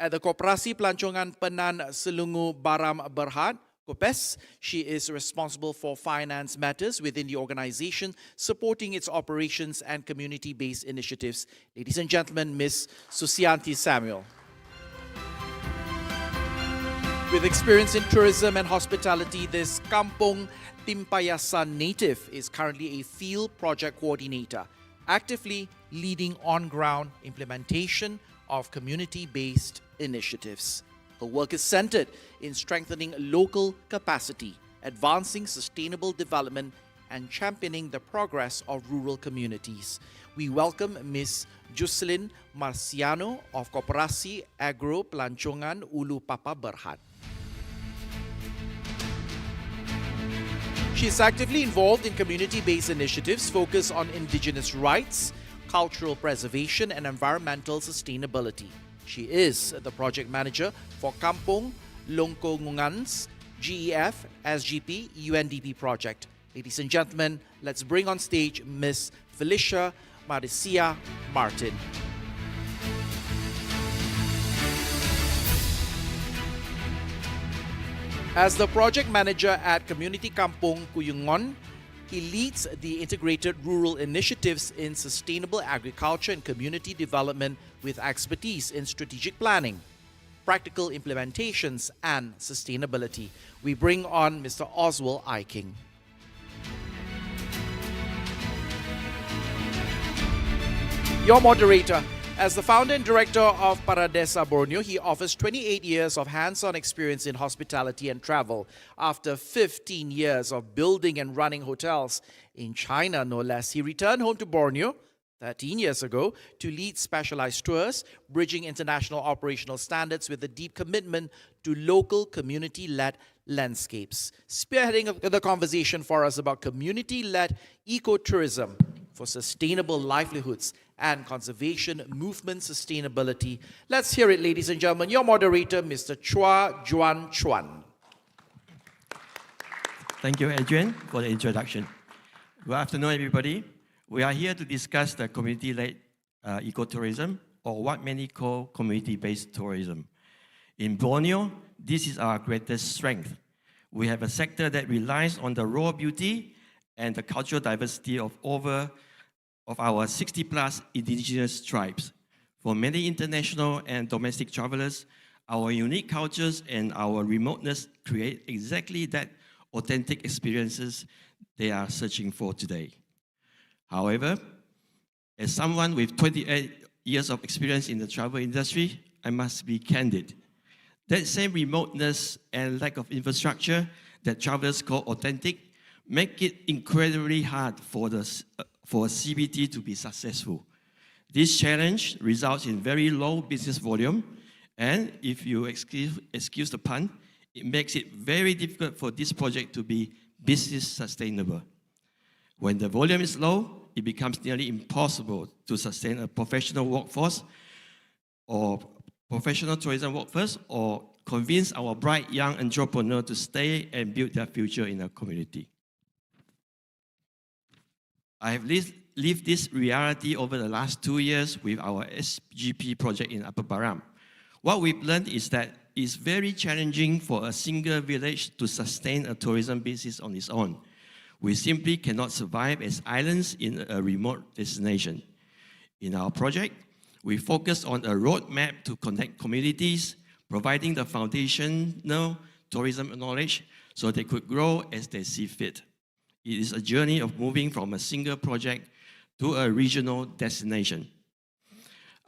at the Koperasi Pelancongan Penan Selungu Baram Berhad, Kopes. She is responsible for finance matters within the organization, supporting its operations and community-based initiatives. Ladies and gentlemen, Ms. Susianti Samuel. With experience in tourism and hospitality, this Kampung Timpayasan native is currently a field project coordinator, actively leading on-ground implementation of community-based initiatives. Her work is centered in strengthening local capacity, advancing sustainable development, and championing the progress of rural communities. We welcome Ms. Jocelyn Marciano of Koperasi Agro Pelancongan Ulu Papa Berhad. She is actively involved in community-based initiatives focused on indigenous rights, cultural preservation, and environmental sustainability. She is the project manager for Kampung Longkongungan's GEF SGP UNDP project. Ladies and gentlemen, let's bring on stage Ms. Felicia Maricia Martin. As the project manager at Community Kampung Kuyungon, he leads the integrated rural initiatives in sustainable agriculture and community development with expertise in strategic planning, practical implementations, and sustainability. We bring on Mr. Oswald Eiking. Your moderator. As the founder and director of Paradesa Borneo, he offers 28 years of hands-on experience in hospitality and travel. After 15 years of building and running hotels in China, no less, he returned home to Borneo 13 years ago to lead specialized tours, bridging international operational standards with a deep commitment to local community-led landscapes. Spearheading the conversation for us about community-led ecotourism for sustainable livelihoods and conservation movement sustainability. Let's hear it, ladies and gentlemen. Your moderator, Mr. Chua Juan Chuan. Thank you, Adrian, for the introduction. Good afternoon, everybody. We are here to discuss the community-led ecotourism, or what many call community-based tourism. In Borneo, this is our greatest strength. We have a sector that relies on the raw beauty and the cultural diversity of our 60-plus indigenous tribes. For many international and domestic travelers, our unique cultures and our remoteness create exactly that authentic experiences they are searching for today. However, as someone with 28 years of experience in the travel industry, I must be candid. That same remoteness and lack of infrastructure that travelers call authentic make it incredibly hard for a CBT to be successful. This challenge results in very low business volume, and if you excuse the pun, it makes it very difficult for this project to be business sustainable. When the volume is low, it becomes nearly impossible to sustain a professional workforce or professional tourism workforce, or convince our bright young entrepreneurs to stay and build their future in a community. I have lived this reality over the last 2 years with our SGP project in Upper Baram. What we've learned is that it's very challenging for a single village to sustain a tourism business on its own. We simply cannot survive as islands in a remote destination. In our project, we focus on a roadmap to connect communities, providing the foundational tourism knowledge so they could grow as they see fit. It is a journey of moving from a single project to a regional destination.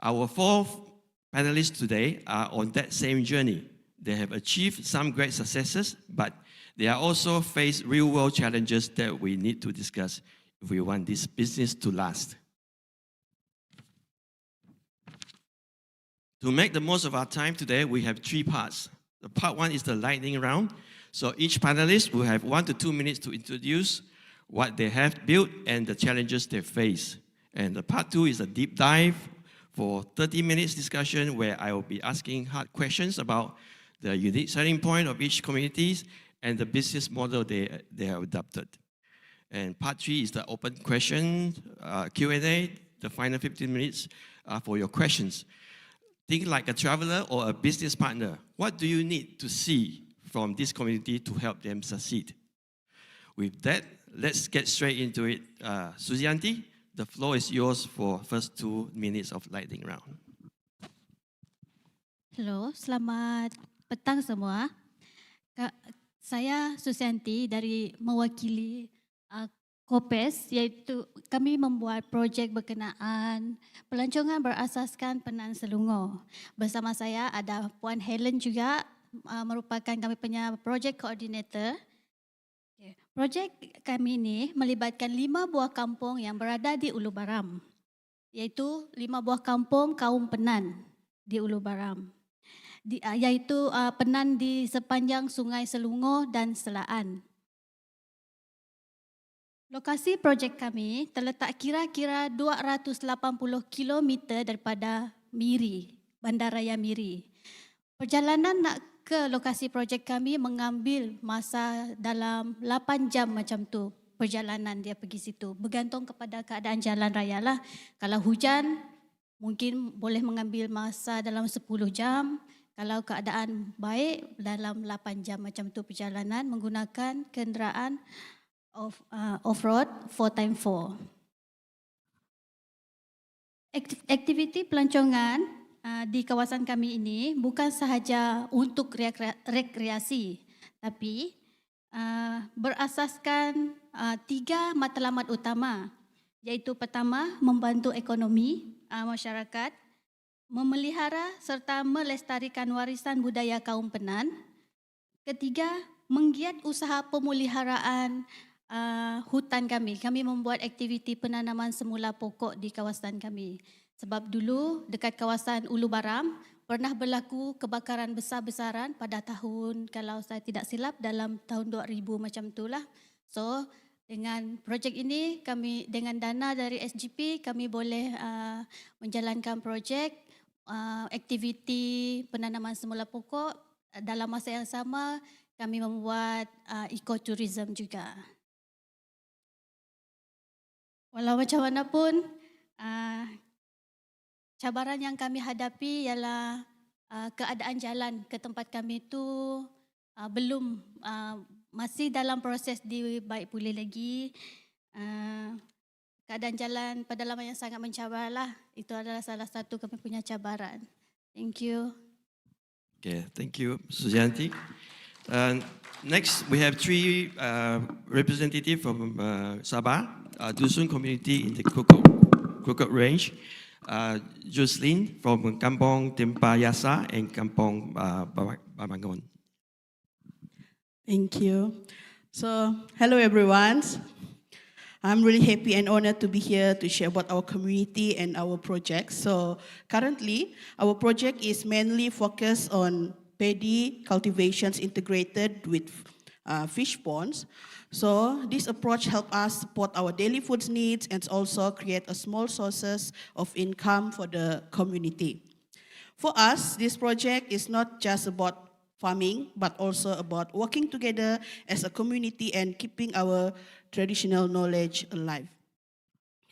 Our 4 panelists today are on that same journey. They have achieved some great successes, but they are also face real-world challenges that we need to discuss if we want this business to last. To make the most of our time today, we have 3 parts. The part 1 is the lightning round. So each panelist will have 1 to 2 minutes to introduce what they have built and the challenges they face. And the part 2 is a deep dive for 30 minutes discussion where I will be asking hard questions about the unique selling point of each community and the business model they have adopted. And part 3 is the open question, Q&A, the final 15 minutes for your questions. Think like a traveler or a business partner. What do you need to see from this community to help them succeed? With that, let's get straight into it. Suzianti, the floor is yours for first 2 minutes of lightning round. Hello, selamat petang semua. Saya Suzianti dari mewakili COPES, iaitu kami membuat projek berkenaan pelancongan berasaskan Penan Selungur. Bersama saya ada Puan Helen juga, merupakan kami punya projek coordinator. Projek kami ini melibatkan 5 buah kampung yang berada di Ulu Baram, iaitu 5 buah kampung kaum Penan di Ulu Baram, iaitu Penan di sepanjang Sungai Selungur dan Selaan. Lokasi projek kami terletak kira-kira 280 km daripada Miri, Bandaraya Miri. Perjalanan nak ke lokasi projek kami mengambil masa dalam 8 jam macam tu. Perjalanan dia pergi situ. Bergantung kepada keadaan jalan raya lah. Kalau hujan, mungkin boleh mengambil masa dalam 10 jam. Kalau keadaan baik, dalam 8 jam macam tu perjalanan menggunakan kenderaan off-road 4x4. Aktiviti pelancongan di kawasan kami ini bukan sahaja untuk rekreasi, tapi berasaskan 3 matlamat utama, iaitu pertama, membantu ekonomi masyarakat, memelihara serta melestarikan warisan budaya kaum Penan. Ketiga, menggiat usaha pemeliharaan hutan kami. Kami membuat aktiviti penanaman semula pokok di kawasan kami. Sebab dulu dekat kawasan Ulu Baram pernah berlaku kebakaran besar-besaran pada tahun, kalau saya tidak silap, dalam tahun 2000 macam itulah. So, dengan projek ini, kami dengan dana dari SGP, kami boleh menjalankan projek aktiviti penanaman semula pokok. Dalam masa yang sama, kami membuat ecotourism juga. Walau macam mana pun, cabaran yang kami hadapi ialah keadaan jalan ke tempat kami itu belum, masih dalam proses dibaik pulih lagi. Keadaan jalan pedalaman yang sangat mencabarlah. Itu adalah salah satu kami punya cabaran. Thank you. Okay, thank you, Sujanti. Next, we have 3 representatives from Sabah, Dusun community in the Krukut Range, Jocelyn from Kampong Tempayasa and Kampong Babangon. Thank you. So, hello everyone. I'm really happy and honored to be here to share about our community and our project. So, currently, our project is mainly focused on paddy cultivations integrated with fish ponds. So, this approach helps us support our daily foods needs and also create a small sources of income for the community. For us, this project is not just about farming, but also about working together as a community and keeping our traditional knowledge alive.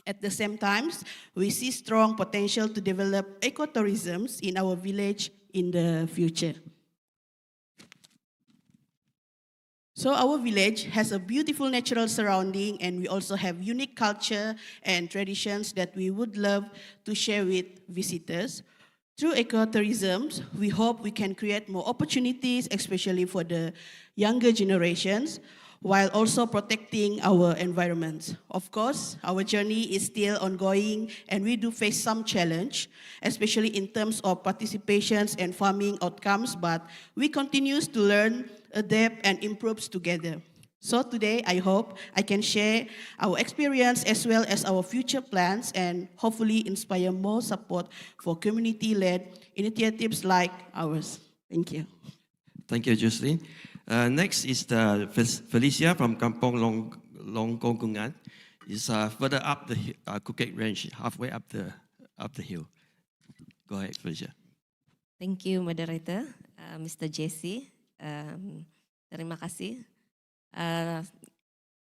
At the same time, we see strong potential to develop ecotourism in our village in the future. So our village has a beautiful natural surrounding, and we also have unique culture and traditions that we would love to share with visitors. Through ecotourism, we hope we can create more opportunities, especially for the younger generations, while also protecting our environment. Of course, our journey is still ongoing and we do face some challenge, especially in terms of participations and farming outcomes, but we continue to learn, adapt and improve together. So today, I hope I can share our experience as well as our future plans and hopefully inspire more support for community-led initiatives like ours. Thank you. Thank you, Jocelyn. Next is the Felicia from Kampong Longkogungan. It's further up the Phuket Range, halfway up the hill. Go ahead, Felicia. Thank you, moderator, Mr. Jesse. Terima kasih.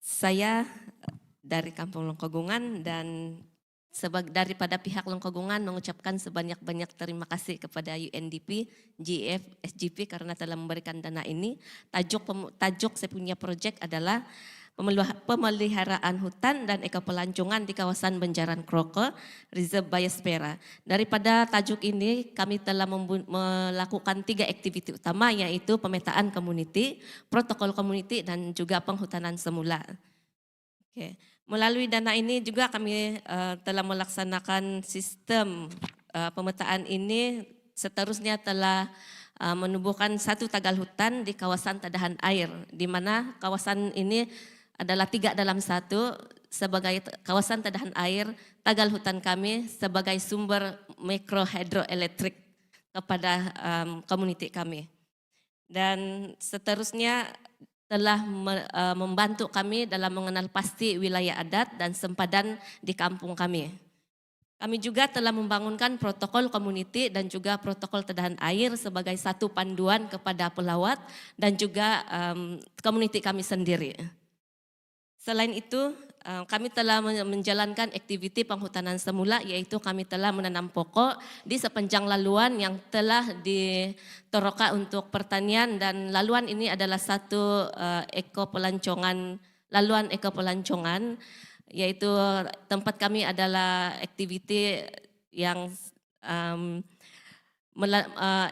Saya dari Kampung Longkogungan dan daripada pihak Longkogungan mengucapkan sebanyak-banyak terima kasih kepada UNDP, GEF, SGP karena telah memberikan dana ini. Tajuk saya punya projek adalah pemeliharaan hutan dan ekopelancongan di kawasan Benjaran Kroke, Reserve Biosfera. Daripada tajuk ini kami telah melakukan 3 aktiviti utama, yaitu pemetaan komuniti, protokol komuniti dan juga penghutanan semula. Okay. Melalui dana ini juga kami telah melaksanakan sistem pemetaan ini. Seterusnya telah menubuhkan 1 tagal hutan di kawasan tadahan air, di mana kawasan ini adalah 3 dalam 1 sebagai kawasan tadahan air, tagal hutan kami sebagai sumber mikrohidroelektrik kepada komuniti kami. Dan seterusnya telah membantu kami dalam mengenal pasti wilayah adat dan sempadan di kampung kami. Kami juga telah membangunkan protokol komuniti dan juga protokol tadahan air sebagai satu panduan kepada pelawat dan juga komuniti kami sendiri. Selain itu, kami telah menjalankan aktiviti penghutanan semula, yaitu kami telah menanam pokok di sepanjang laluan yang telah ditoroka untuk pertanian, dan laluan ini adalah satu laluan ekopelancongan, yaitu tempat kami adalah aktiviti yang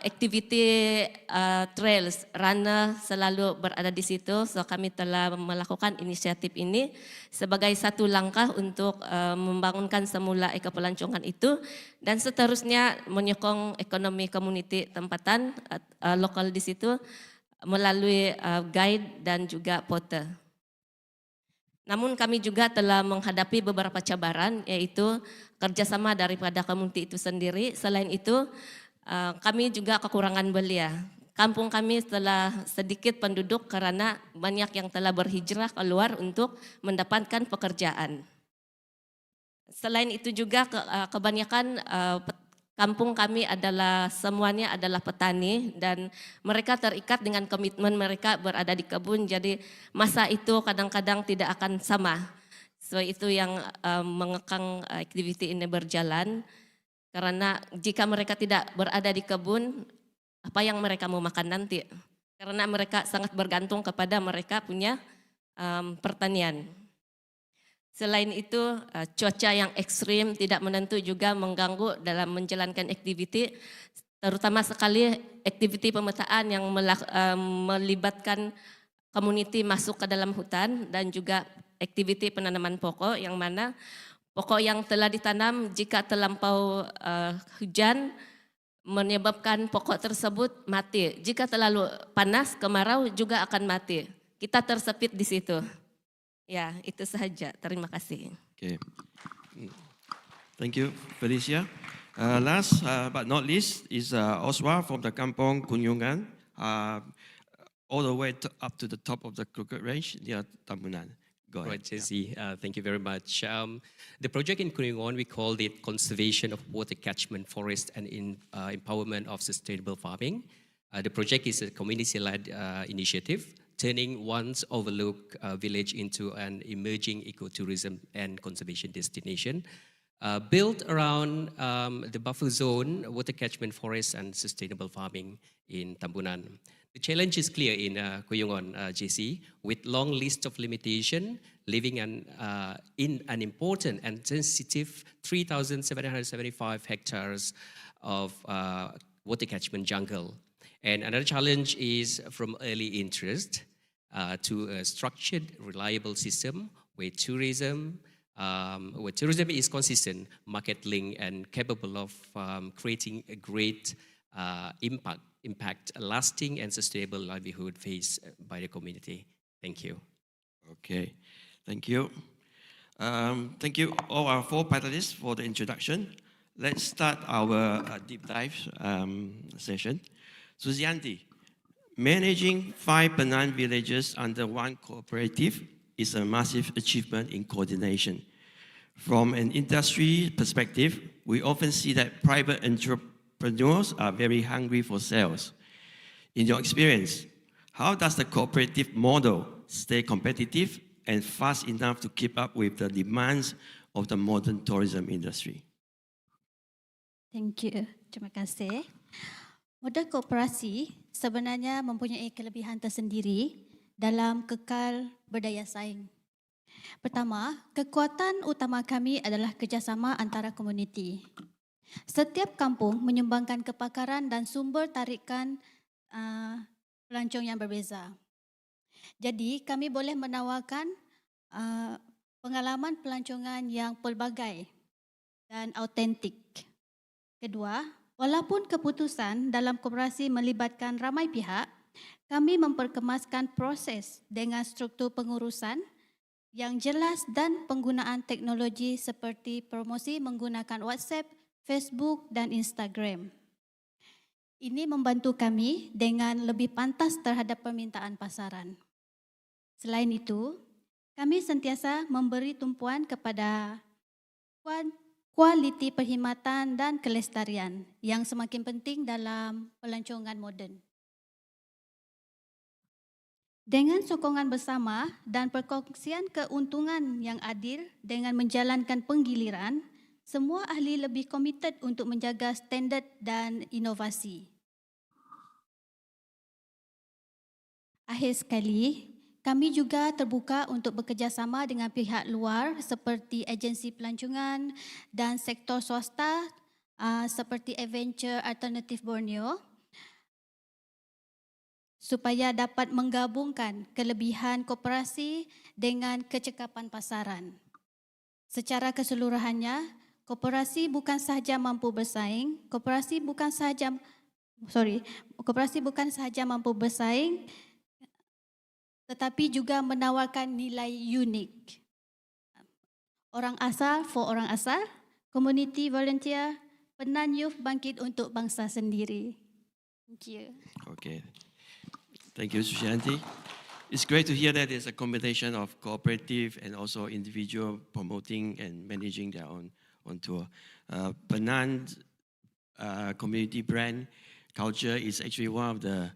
aktiviti trails, runner selalu berada di situ. So kami telah melakukan inisiatif ini sebagai satu langkah untuk membangunkan semula ekopelancongan itu dan seterusnya menyokong ekonomi komuniti tempatan lokal di situ melalui guide dan juga porter. Namun kami juga telah menghadapi beberapa cabaran, yaitu kerjasama daripada komuniti itu sendiri. Selain itu, kami juga kekurangan belia. Kampung kami telah sedikit penduduk karena banyak yang telah berhijrah keluar untuk mendapatkan pekerjaan. Selain itu juga kebanyakan kampung kami semuanya adalah petani dan mereka terikat dengan komitmen mereka berada di kebun, jadi masa itu kadang-kadang tidak akan sama. So itu yang mengekang aktiviti ini berjalan, karena jika mereka tidak berada di kebun, apa yang mereka mau makan nanti? Karena mereka sangat bergantung kepada mereka punya pertanian. Selain itu, cuaca yang ekstrim tidak menentu juga mengganggu dalam menjalankan aktiviti, terutama sekali aktiviti pemetaan yang melibatkan komuniti masuk ke dalam hutan dan juga aktiviti penanaman pokok yang mana pokok yang telah ditanam jika terlampau hujan menyebabkan pokok tersebut mati. Jika terlalu panas, kemarau juga akan mati. Kita tersepit di situ. Ya, itu sahaja. Terima kasih. Okay. Thank you, Felicia. Last but not least is Oswa from the Kampong Kunyungan, all the way up to the top of the Crooked Range near Tambunan. Go ahead. Right, Jesse, thank you very much. The project in Kuningon, we called it Conservation of Water Catchment Forest and Empowerment of Sustainable Farming. The project is a community-led initiative, turning once overlooked village into an emerging ecotourism and conservation destination, built around the buffer zone, water catchment forest and sustainable farming in Tambunan. The challenge is clear in Kuyungon, JC, with long list of limitation, living in an important and sensitive 3,775 hectares of water catchment jungle. And another challenge is from early interest to a structured, reliable system where tourism is consistent, market linked, and capable of creating a great impact, a lasting and sustainable livelihood faced by the community. Thank you. Okay, thank you. Thank you all our four panelists for the introduction. Let's start our deep dive session. Suzianti, managing 5 Penang villages under one cooperative is a massive achievement in coordination. From an industry perspective, we often see that private entrepreneurs are very hungry for sales. In your experience, how does the cooperative model stay competitive and fast enough to keep up with the demands of the modern tourism industry? Thank you. Terima kasih. Model koperasi sebenarnya mempunyai kelebihan tersendiri dalam kekal berdaya saing. Pertama, kekuatan utama kami adalah kerjasama antara komuniti. Setiap kampung menyumbangkan kepakaran dan sumber tarikan pelancong yang berbeza. Jadi, kami boleh menawarkan pengalaman pelancongan yang pelbagai dan autentik. Kedua, walaupun keputusan dalam koperasi melibatkan ramai pihak, kami memperkemaskan proses dengan struktur pengurusan yang jelas dan penggunaan teknologi seperti promosi menggunakan WhatsApp, Facebook dan Instagram. Ini membantu kami dengan lebih pantas terhadap permintaan pasaran. Selain itu, kami sentiasa memberi tumpuan kepada kualiti perkhidmatan dan kelestarian yang semakin penting dalam pelancongan moden. Dengan sokongan bersama dan perkongsian keuntungan yang adil dengan menjalankan penggiliran, semua ahli lebih komited untuk menjaga standard dan inovasi. Akhir sekali, kami juga terbuka untuk bekerjasama dengan pihak luar seperti agensi pelancongan dan sektor swasta seperti Adventure Alternatif Borneo supaya dapat menggabungkan kelebihan koperasi dengan kecekapan pasaran. Secara keseluruhannya, koperasi bukan sahaja mampu bersaing, koperasi bukan sahaja mampu bersaing, tetapi juga menawarkan nilai unik. Orang asal for orang asal, community volunteer, penan youth bangkit untuk bangsa sendiri. Thank you. Okay. Thank you, Sushanti. It's great to hear that there's a combination of cooperative and also individual promoting and managing their own tour. Penan community brand culture is actually one of the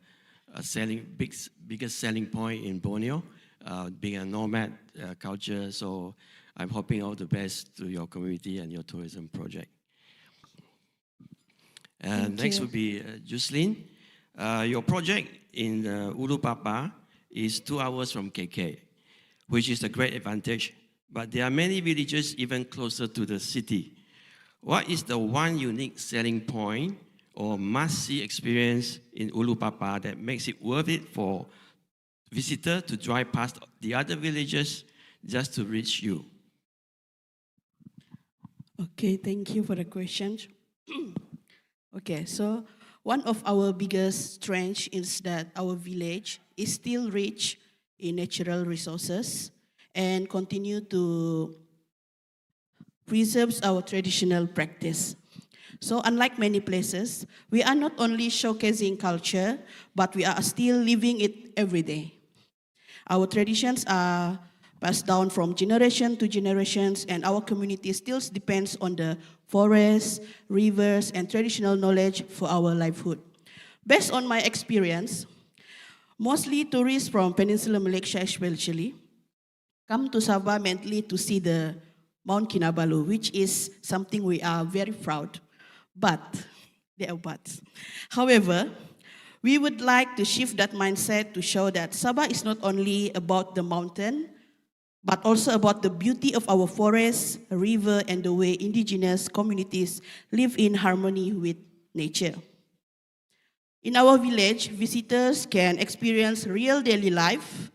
biggest selling point in Borneo, being a nomad culture. So I'm hoping all the best to your community and your tourism project. Next would be Jocelyn. Your project in Ulu Papa is 2 hours from KK, which is a great advantage. But there are many villages even closer to the city. What is the one unique selling point or must-see experience in Ulu Papa that makes it worth it for visitors to drive past the other villages just to reach you? Okay, thank you for the question. Okay, so one of our biggest strengths is that our village is still rich in natural resources and continue to preserve our traditional practice. So unlike many places, we are not only showcasing culture, but we are still living it every day. Our traditions are passed down from generation to generations, and our community still depends on the forests, rivers, and traditional knowledge for our livelihood. Based on my experience, mostly tourists from Peninsular Malaysia especially come to Sabah mainly to see the Mount Kinabalu, which is something we are very proud. But, there are buts. However, we would like to shift that mindset to show that Sabah is not only about the mountain, but also about the beauty of our forests, river, and the way indigenous communities live in harmony with nature. In our village, visitors can experience real daily life,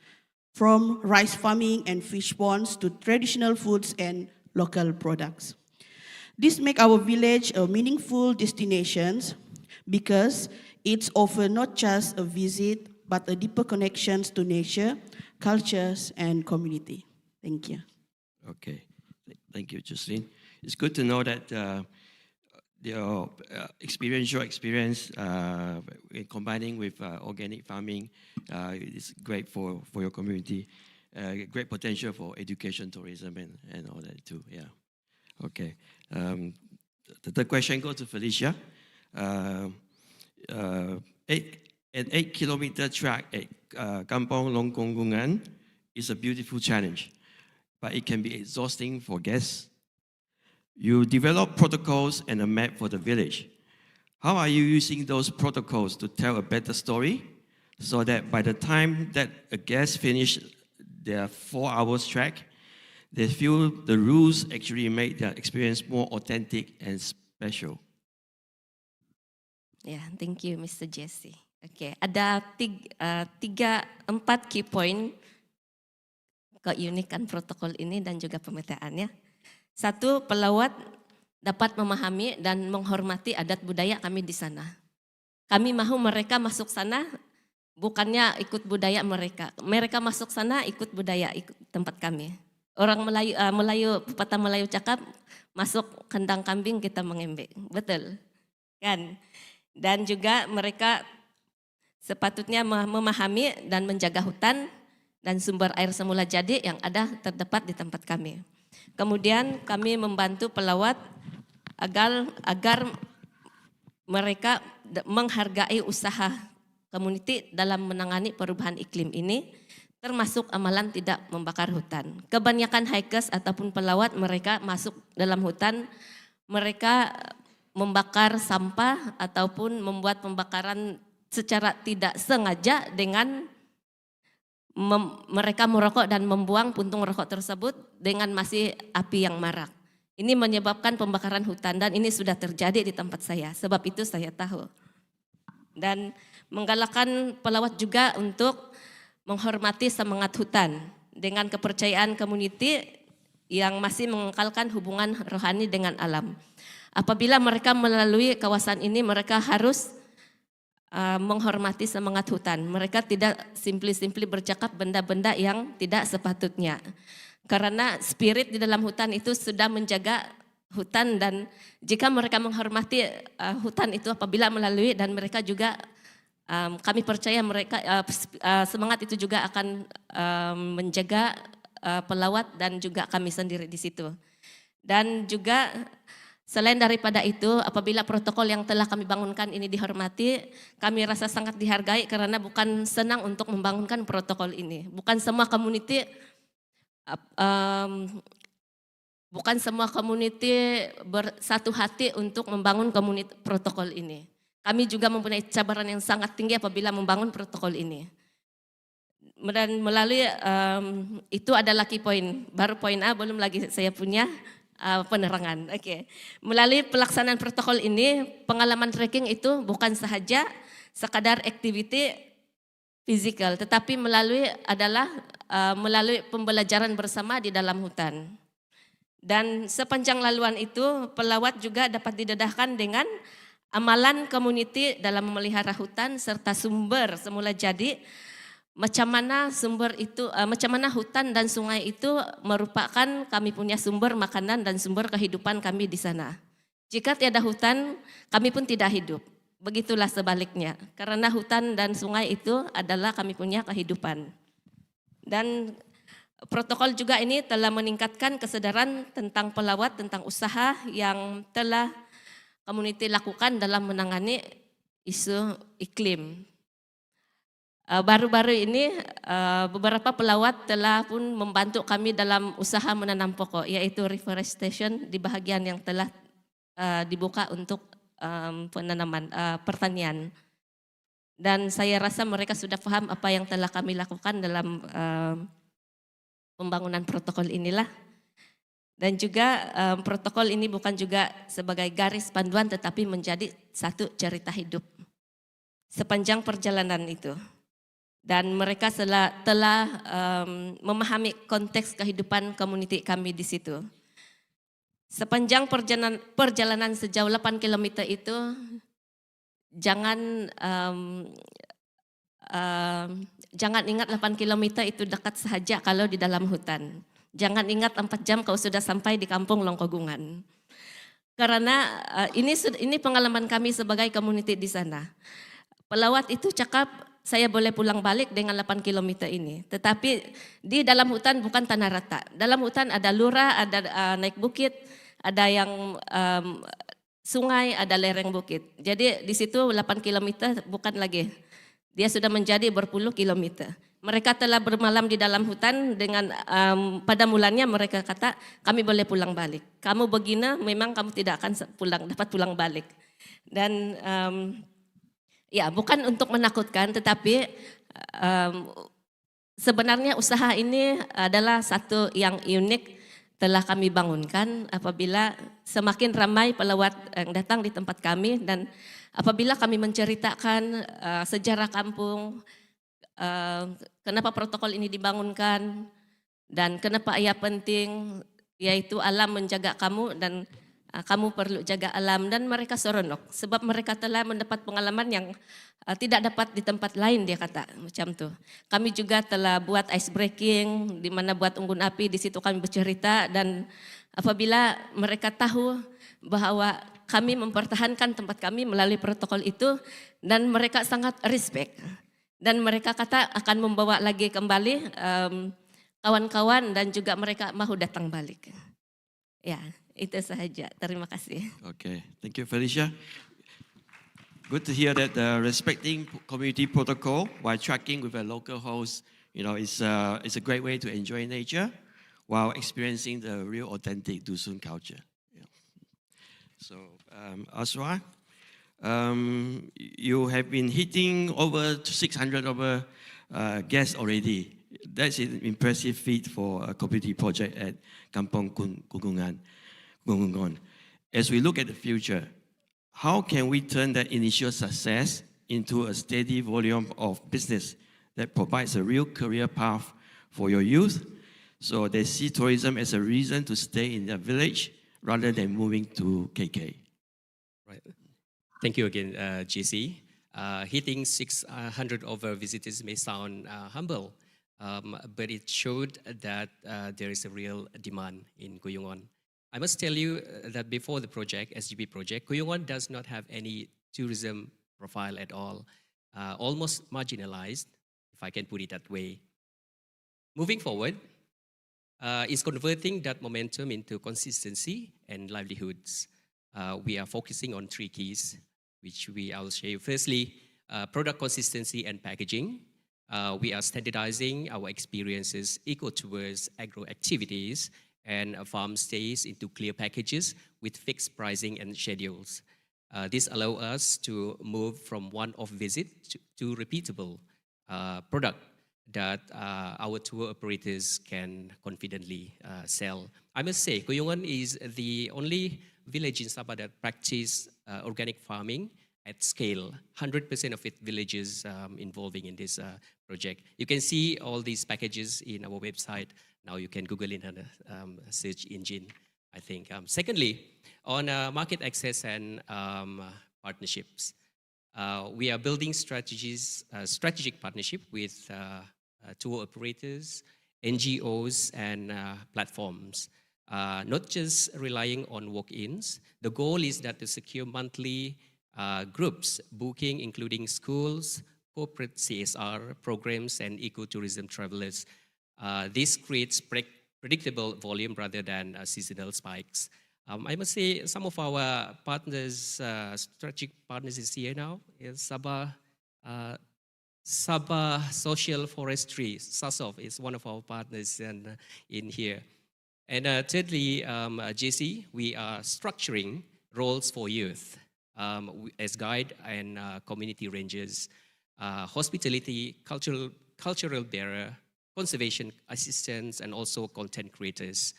from rice farming and fish ponds to traditional foods and local products. This makes our village a meaningful destination because it's often not just a visit, but a deeper connections to nature, cultures, and community. Thank you. Okay, thank you, Jocelyn. It's good to know that your experience in combining with organic farming is great for your community. Great potential for education, tourism, and all that too. Yeah. Okay. The third question goes to Felicia. An 8-kilometer track at Kampong Longkonggungan is a beautiful challenge, but it can be exhausting for guests. You develop protocols and a map for the village. How are you using those protocols to tell a better story so that by the time that a guest finishes their 4 hours trek, they feel the rules actually make their experience more authentic and special? Yeah, thank you, Mr. Jesse. Okay, ada 4 key point keunikan protokol ini dan juga pemetaannya. 1, pelawat dapat memahami dan menghormati adat budaya kami di sana. Kami mahu mereka masuk sana bukannya ikut budaya mereka. Mereka masuk sana ikut budaya ikut tempat kami. Orang Melayu, pepatah Melayu cakap, masuk kandang kambing kita mengembek. Betul, kan? Dan juga mereka sepatutnya memahami dan menjaga hutan dan sumber air semula jadi yang ada terdapat di tempat kami. Kemudian kami membantu pelawat agar mereka menghargai usaha komuniti dalam menangani perubahan iklim ini, termasuk amalan tidak membakar hutan. Kebanyakan hikers ataupun pelawat mereka masuk dalam hutan, mereka membakar sampah ataupun membuat pembakaran secara tidak sengaja dengan mereka merokok dan membuang puntung rokok tersebut dengan masih api yang marak. Ini menyebabkan pembakaran hutan dan ini sudah terjadi di tempat saya. Sebab itu saya tahu. Dan menggalakkan pelawat juga untuk menghormati semangat hutan dengan kepercayaan community yang masih mengekalkan hubungan rohani dengan alam. Apabila mereka melalui kawasan ini, mereka harus menghormati semangat hutan. Mereka tidak simply bercakap benda-benda yang tidak sepatutnya. Karena spirit di dalam hutan itu sudah menjaga hutan dan jika mereka menghormati hutan itu apabila melalui dan mereka juga kami percaya mereka semangat itu juga akan menjaga pelawat dan juga kami sendiri di situ. Dan juga selain daripada itu, apabila protokol yang telah kami bangunkan ini dihormati, kami rasa sangat dihargai karena bukan senang untuk membangunkan protokol ini. Bukan semua community bersatu hati untuk membangun protokol ini. Kami juga mempunyai cabaran yang sangat tinggi apabila membangun protokol ini. Dan melalui itu adalah key point. Baru poin A, belum lagi saya punya penerangan. Oke. Melalui pelaksanaan protokol ini, pengalaman trekking itu bukan sahaja sekadar aktiviti fisikal, tetapi melalui pembelajaran bersama di dalam hutan. Dan sepanjang laluan itu, pelawat juga dapat didedahkan dengan amalan community dalam memelihara hutan serta sumber semula jadi. Macam mana hutan dan sungai itu merupakan kami punya sumber makanan dan sumber kehidupan kami di sana. Jika tiada hutan, kami pun tidak hidup. Begitulah sebaliknya, karena hutan dan sungai itu adalah kami punya kehidupan. Dan protokol juga ini telah meningkatkan kesadaran tentang pelawat, tentang usaha yang telah community lakukan dalam menangani isu iklim. Baru-baru ini beberapa pelawat telah pun membantu kami dalam usaha menanam pokok, yaitu reforestation di bahagian yang telah dibuka untuk pertanian. Dan saya rasa mereka sudah paham apa yang telah kami lakukan dalam pembangunan protokol inilah. Dan juga protokol ini bukan juga sebagai garis panduan tetapi menjadi satu cerita hidup sepanjang perjalanan itu. Dan mereka telah memahami konteks kehidupan komuniti kami di situ. Sepanjang perjalanan sejauh 8 km itu, jangan ingat 8 km itu dekat sahaja kalau di dalam hutan. Jangan ingat 4 jam kau sudah sampai di kampung Longkogungan. Karena ini pengalaman kami sebagai komuniti di sana. Pelawat itu cakap, saya boleh pulang balik dengan 8 km ini. Tetapi di dalam hutan bukan tanah rata. Dalam hutan ada lurah, ada naik bukit, ada yang sungai, ada lereng bukit. Jadi di situ 8 km bukan lagi. Dia sudah menjadi berpuluh kilometer. Mereka telah bermalam di dalam hutan dengan pada mulanya mereka kata kami boleh pulang balik. Kamu begini memang kamu tidak akan dapat pulang balik. Dan ya bukan untuk menakutkan tetapi sebenarnya usaha ini adalah satu yang unik telah kami bangunkan apabila semakin ramai pelawat yang datang di tempat kami dan apabila kami menceritakan sejarah kampung, kenapa protokol ini dibangunkan dan kenapa ia penting, yaitu alam menjaga kamu dan kamu perlu jaga alam dan mereka seronok sebab mereka telah mendapat pengalaman yang tidak dapat di tempat lain dia kata macam tu. Kami juga telah buat ice breaking di mana buat unggun api di situ kami bercerita dan apabila mereka tahu bahwa kami mempertahankan tempat kami melalui protokol itu dan mereka sangat respect dan mereka kata akan membawa lagi kembali kawan-kawan dan juga mereka mahu datang balik. Ya. Itu sahaja. Terima kasih. Okay, thank you, Felicia. Good to hear that respecting community protocol while tracking with a local host, is a great way to enjoy nature while experiencing the real authentic Dusun culture. Yeah. So, Aswa, you have been hitting over 600 guests already. That's an impressive feat for a community project at Kampung Kugungan. Gunggungon. As we look at the future, how can we turn that initial success into a steady volume of business that provides a real career path for your youth, so they see tourism as a reason to stay in their village rather than moving to KK? Right. Thank you again, JC. Hitting 600 over visitors may sound humble, but it showed that there is a real demand in Kuyungon. I must tell you that before the project, SGP project, Kuyungon does not have any tourism profile at all, almost marginalized, if I can put it that way. Moving forward, is converting that momentum into consistency and livelihoods. We are focusing on 3 keys, which I'll show you. Firstly, product consistency and packaging. We are standardizing our experiences, eco-tours, agro activities, and farm stays into clear packages with fixed pricing and schedules. This allows us to move from one-off visit to repeatable product that our tour operators can confidently sell. I must say, Kuyungon is the only village in Sabah that practice organic farming at scale. 100% of its villages involving in this project. You can see all these packages in our website. Now you can Google it on a search engine, I think. Secondly, on market access and partnerships, we are building strategic partnership with tour operators, NGOs, and platforms. Not just relying on walk-ins. The goal is that to secure monthly groups booking, including schools, corporate CSR programs, and ecotourism travelers. This creates predictable volume rather than seasonal spikes. I must say some of our partners, strategic partners is here now. Is Sabah Social Forestry, SASOF, is one of our partners in here. And thirdly, JC, we are structuring roles for youth as guide and community rangers, hospitality, cultural bearer, conservation assistants, and also content creators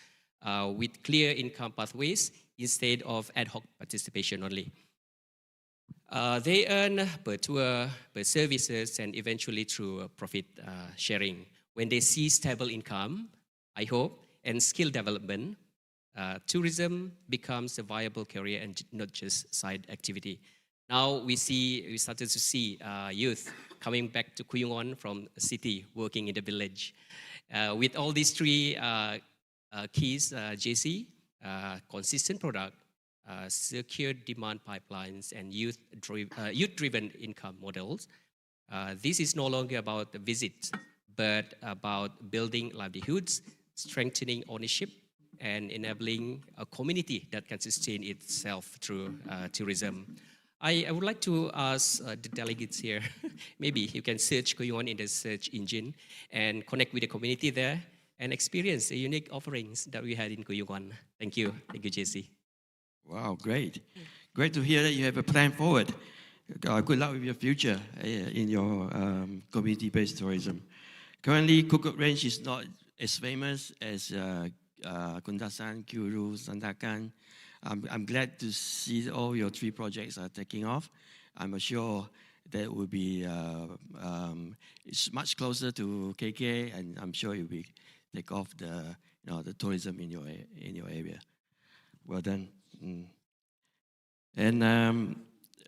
with clear income pathways instead of ad hoc participation only. They earn per tour, per services, and eventually through profit sharing. When they see stable income, I hope, and skill development, tourism becomes a viable career and not just side activity. Now we started to see youth coming back to Kuyungon from the city, working in the village. With all these 3 keys, JC, consistent product, secure demand pipelines, and youth-driven income models. This is no longer about the visit, but about building livelihoods, strengthening ownership, and enabling a community that can sustain itself through tourism. I would like to ask the delegates here, maybe you can search Kuyungon in the search engine and connect with the community there and experience the unique offerings that we had in Kuyungon. Thank you. Thank you, JC. Wow, great. Great to hear that you have a plan forward. Good luck with your future in your community-based tourism. Currently, Kukuk Range is not as famous as Kundasan, Kuru, Sandakan. I'm glad to see all your 3 projects are taking off. I'm sure that will be it's much closer to KK, and I'm sure it will take off the tourism in your area. Well done. And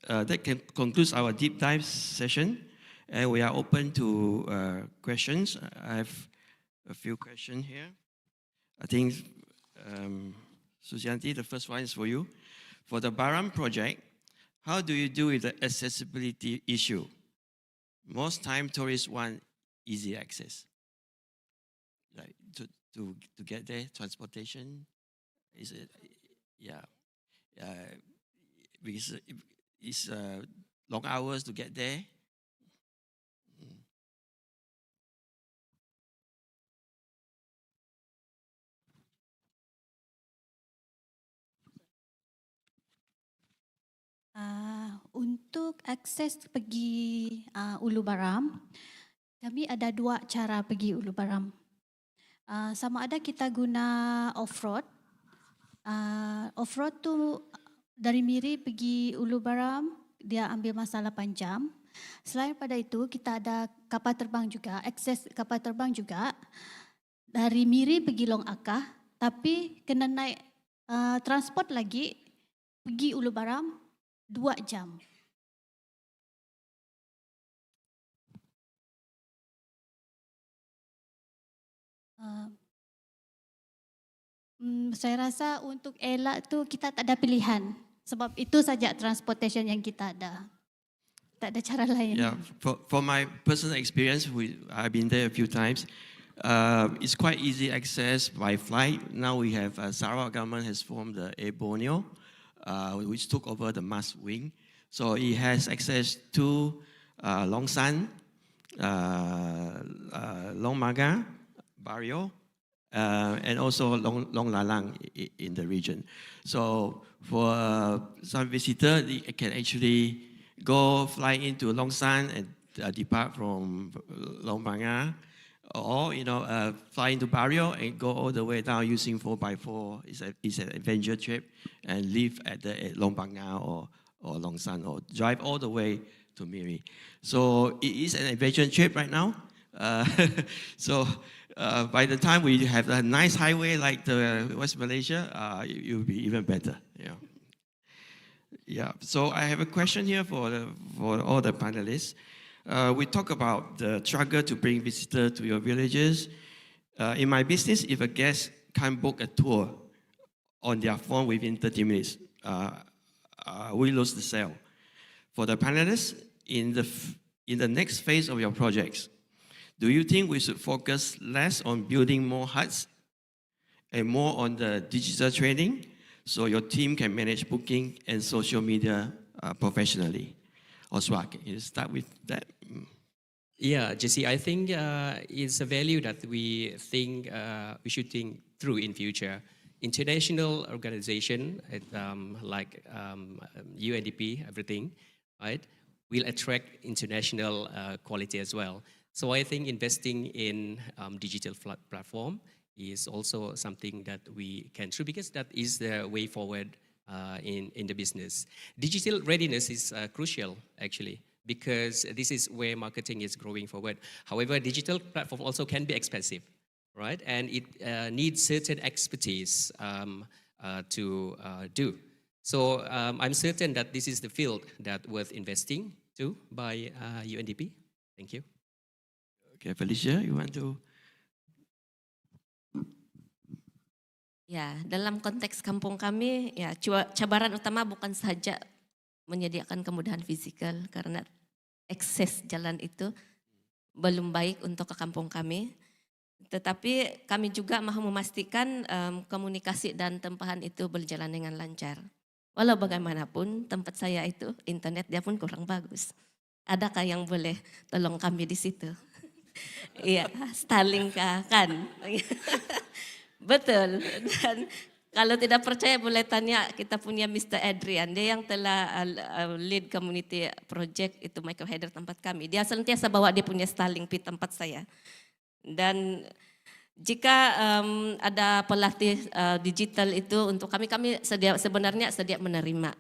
that concludes our deep dive session, and we are open to questions. I have a few questions here. I think, Susianti, the first one is for you. For the Baram project, how do you deal with the accessibility issue? Most time tourists want easy access. Like to get there, transportation, is it? Yeah. Because it's long hours to get there. Untuk akses pergi Ulu Baram, kami ada 2 cara pergi Ulu Baram. Sama ada kita guna off-road Off-road tu dari Miri pergi Ulu Baram, dia ambil masa 8 jam. Selain pada itu, kita ada kapal terbang juga, akses kapal terbang juga. Dari Miri pergi Long Akah, tapi kena naik transport lagi, pergi Ulu Baram 2 jam. Saya rasa untuk elak tu kita tak ada pilihan. Sebab itu saja transportation yang kita ada. Tak ada cara lain. Yeah, for my personal experience, I've been there a few times. It's quite easy access by flight. Now we have Sarawak government has formed the Air Borneo, which took over the Mas Wing. So it has access to Long San, Long Maga, Barrio, and also Long Lalang in the region. So for some visitor, they can actually fly into Long San and depart from Long Maga, or fly into Barrio and go all the way down using 4x4. It's an adventure trip, and live at Long Maga or Long San, or drive all the way to Miri. So it is an adventure trip right now. So by the time we have a nice highway like the West Malaysia, it will be even better. Yeah. So I have a question here for all the panelists. We talk about the struggle to bring visitors to your villages. In my business, if a guest can't book a tour on their phone within 30 minutes, we lose the sale. For the panelists, in the next phase of your projects, do you think we should focus less on building more huts and more on the digital training, so your team can manage booking and social media professionally? Oswald, can you start with that? Yeah, Jesse, I think it's a value that we think we should think through in future. International organization like UNDP, everything, right, will attract international quality as well. So I think investing in digital platform is also something that we can do, because that is the way forward in the business. Digital readiness is crucial, actually, because this is where marketing is growing forward. However, digital platform also can be expensive, right? And it needs certain expertise to do. So I'm certain that this is the field that worth investing to by UNDP. Thank you. Okay, Felicia, you want to? Ya, dalam konteks kampung kami, ya cabaran utama bukan saja menyediakan kemudahan fisikal, karena akses jalan itu belum baik untuk ke kampung kami. Tetapi kami juga mahu memastikan komunikasi dan tempahan itu berjalan dengan lancar. Walau bagaimanapun tempat saya itu internet dia pun kurang bagus. Adakah yang boleh tolong kami di situ? Iya, Starlink kan. Betul. Dan kalau tidak percaya boleh tanya kita punya Mr. Adrian, dia yang telah lead community project itu microheader tempat kami. Dia senantiasa bawa dia punya Starlink di tempat saya. Dan jika ada pelatih digital itu untuk kami sebenarnya sedia menerima.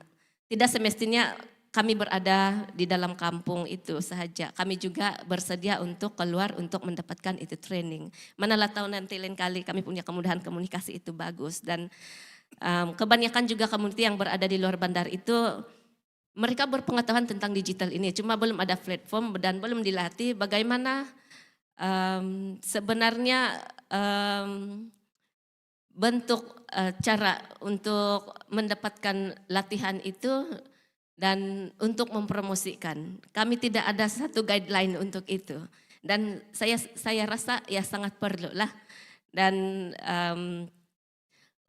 Tidak semestinya kami berada di dalam kampung itu sahaja. Kami juga bersedia untuk keluar untuk mendapatkan itu training. Manalah tahu nanti lain kali kami punya kemudahan komunikasi itu bagus. Dan kebanyakan juga komuniti yang berada di luar bandar itu, mereka berpengetahuan tentang digital ini. Cuma belum ada platform dan belum dilatih bagaimana sebenarnya bentuk cara untuk mendapatkan latihan itu dan untuk mempromosikan. Kami tidak ada satu guideline untuk itu. Dan saya rasa ya sangat perlu lah. Dan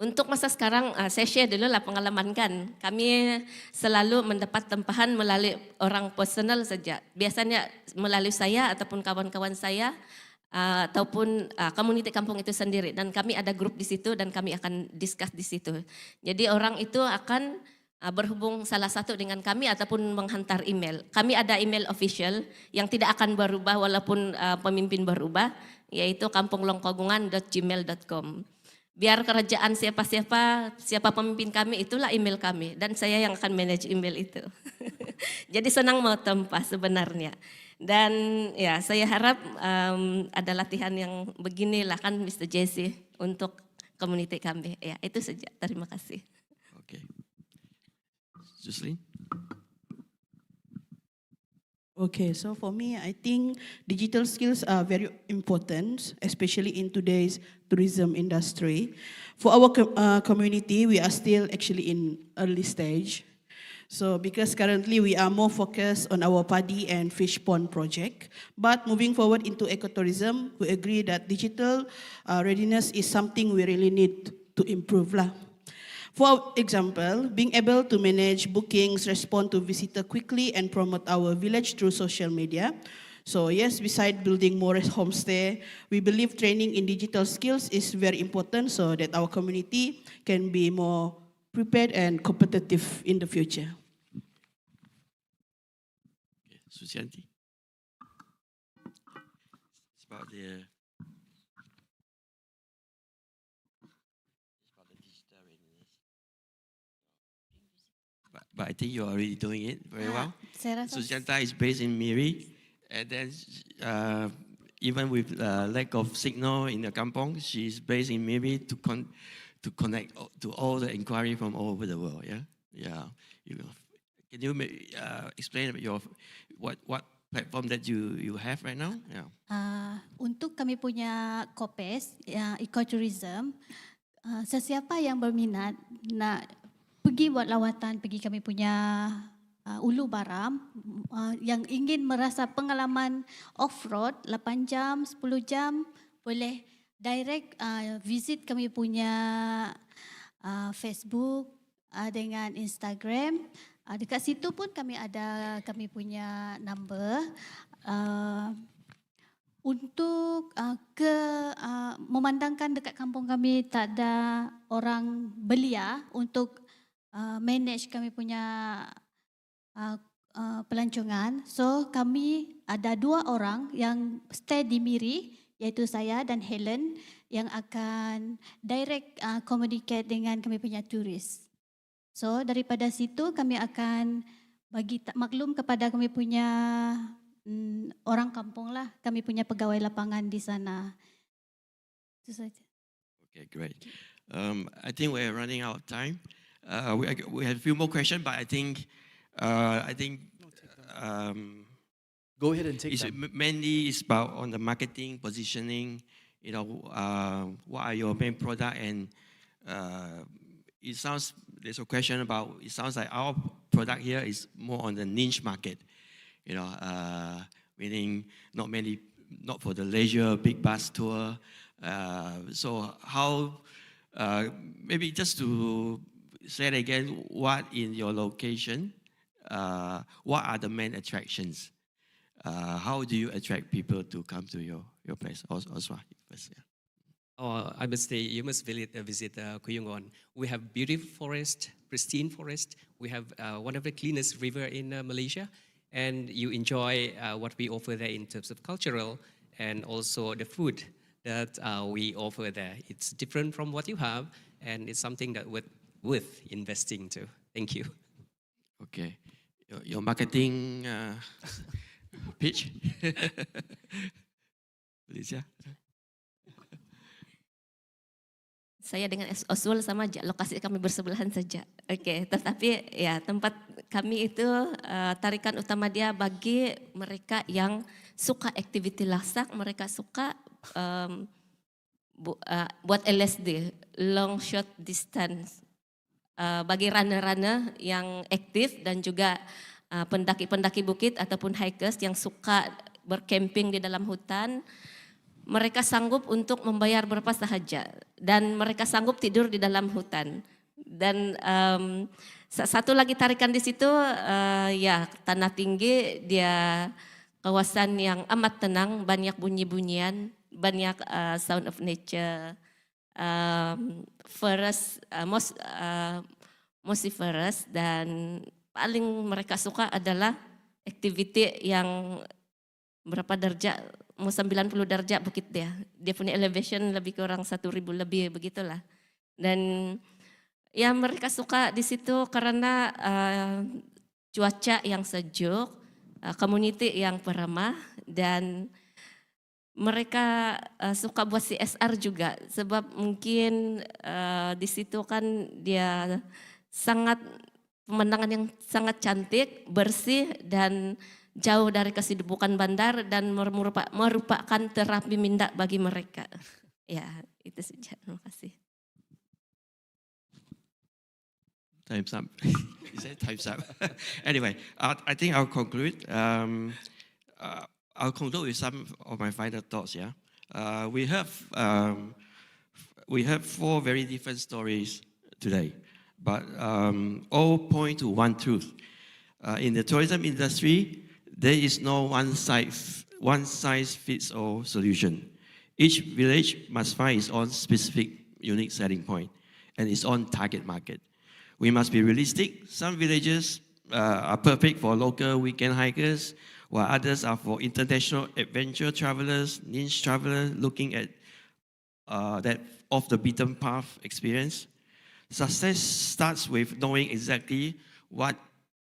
untuk masa sekarang saya share dulu lah pengalaman kan. Kami selalu mendapat tempahan melalui orang personal saja. Biasanya melalui saya ataupun kawan-kawan saya ataupun komuniti kampung itu sendiri. Dan kami ada grup di situ dan kami akan discuss di situ. Jadi orang itu akan berhubung salah satu dengan kami ataupun menghantar email. Kami ada email official yang tidak akan berubah walaupun pemimpin berubah, yaitu kampunglongkogungan.gmail.com. biar kerajaan siapa pemimpin kami, itulah email kami. Dan saya yang akan manage email itu. Jadi senang mau tempah sebenarnya. Dan ya saya harap ada latihan yang beginilah kan Mr. Jesse untuk community kami. Ya itu saja, terima kasih. Okay. Jocelyn? Okay, so for me, I think digital skills are very important, especially in today's tourism industry. For our community, we are still actually in early stage. So because currently we are more focused on our paddy and fish pond project, but moving forward into ecotourism, we agree that digital readiness is something we really need to improve lah. For example, being able to manage bookings, respond to visitor quickly, and promote our village through social media. So yes, besides building more homestay, we believe training in digital skills is very important so that our community can be more prepared and competitive in the future. Okay, Susianti? It's about the digital readiness. But I think you're already doing it very well. Saya rasa Susianta is based in Miri, and then even with lack of signal in the kampong, she's based in Miri to connect to all the inquiry from all over the world. Yeah. Can you explain what platform that you have right now? Yeah. Untuk kami punya Kopes, Ecotourism, sesiapa yang berminat nak pergi buat lawatan, pergi kami punya Ulu Baram, yang ingin merasa pengalaman off-road 8 jam, 10 jam, boleh direct visit kami punya Facebook dengan Instagram. Dekat situ pun kami ada kami punya number. Untuk memandangkan dekat kampung kami tak ada orang belia untuk manage kami punya pelancongan. So kami ada 2 orang yang stay di Miri, iaitu saya dan Helen, yang akan direct communicate dengan kami punya turis. So daripada situ kami akan bagi maklum kepada kami punya orang kampung lah, kami punya pegawai lapangan di sana. Itu saja. Okay, great. I think we're running out of time. We have a few more questions, but I think Go ahead and take them. mainly it's about on the marketing, positioning, what are your main product, and there's a question about, it sounds like our product here is more on the niche market, meaning not for the leisure, big bus tour. So how, maybe just to say it again, what in your location, what are the main attractions? How do you attract people to come to your place? Oswa, first, yeah. I must say, you must visit Kuyungon. We have beautiful forest, pristine forest. We have one of the cleanest river in Malaysia. And you enjoy what we offer there in terms of cultural and also the food that we offer there. It's different from what you have, and it's something that worth investing to. Thank you. Okay. Your marketing pitch? Malaysia? Saya dengan Oswald sama aja, lokasi kami bersebelahan saja. Oke, tetapi ya tempat kami itu tarikan utama dia bagi mereka yang suka aktiviti lasak, mereka suka buat LSD, long short distance, bagi runner-runner yang aktif dan juga pendaki-pendaki bukit ataupun hikers yang suka bercamping di dalam hutan. Mereka sanggup untuk membayar berapa sahaja dan mereka sanggup tidur di dalam hutan. Dan satu lagi tarikan di situ ya tanah tinggi, dia kawasan yang amat tenang, banyak bunyi-bunyian, banyak sound of nature, forest, mosiferous, dan paling mereka suka adalah activity yang berapa derajat mau 90 darjah bukit dia. Dia punya elevation lebih kurang 1.000 lebih begitulah. Dan ya mereka suka di situ karena cuaca yang sejuk, community yang peramah, dan mereka suka buat CSR juga sebab mungkin di situ kan dia sangat pemandangan yang sangat cantik, bersih dan jauh dari kesibukan bandar dan merupakan terapi minda bagi mereka. Ya, itu saja. Terima kasih. Time's up. He said time's up. Anyway, I think I'll conclude. I'll conclude with some of my final thoughts. Yeah, we have 4 very different stories today, but all point to one truth. In the tourism industry, there is no one size fits all solution. Each village must find its own specific, unique selling point and its own target market. We must be realistic. Some villages are perfect for local weekend hikers, while others are for international adventure travelers, niche travelers looking at that off the beaten path experience. Success starts with knowing exactly what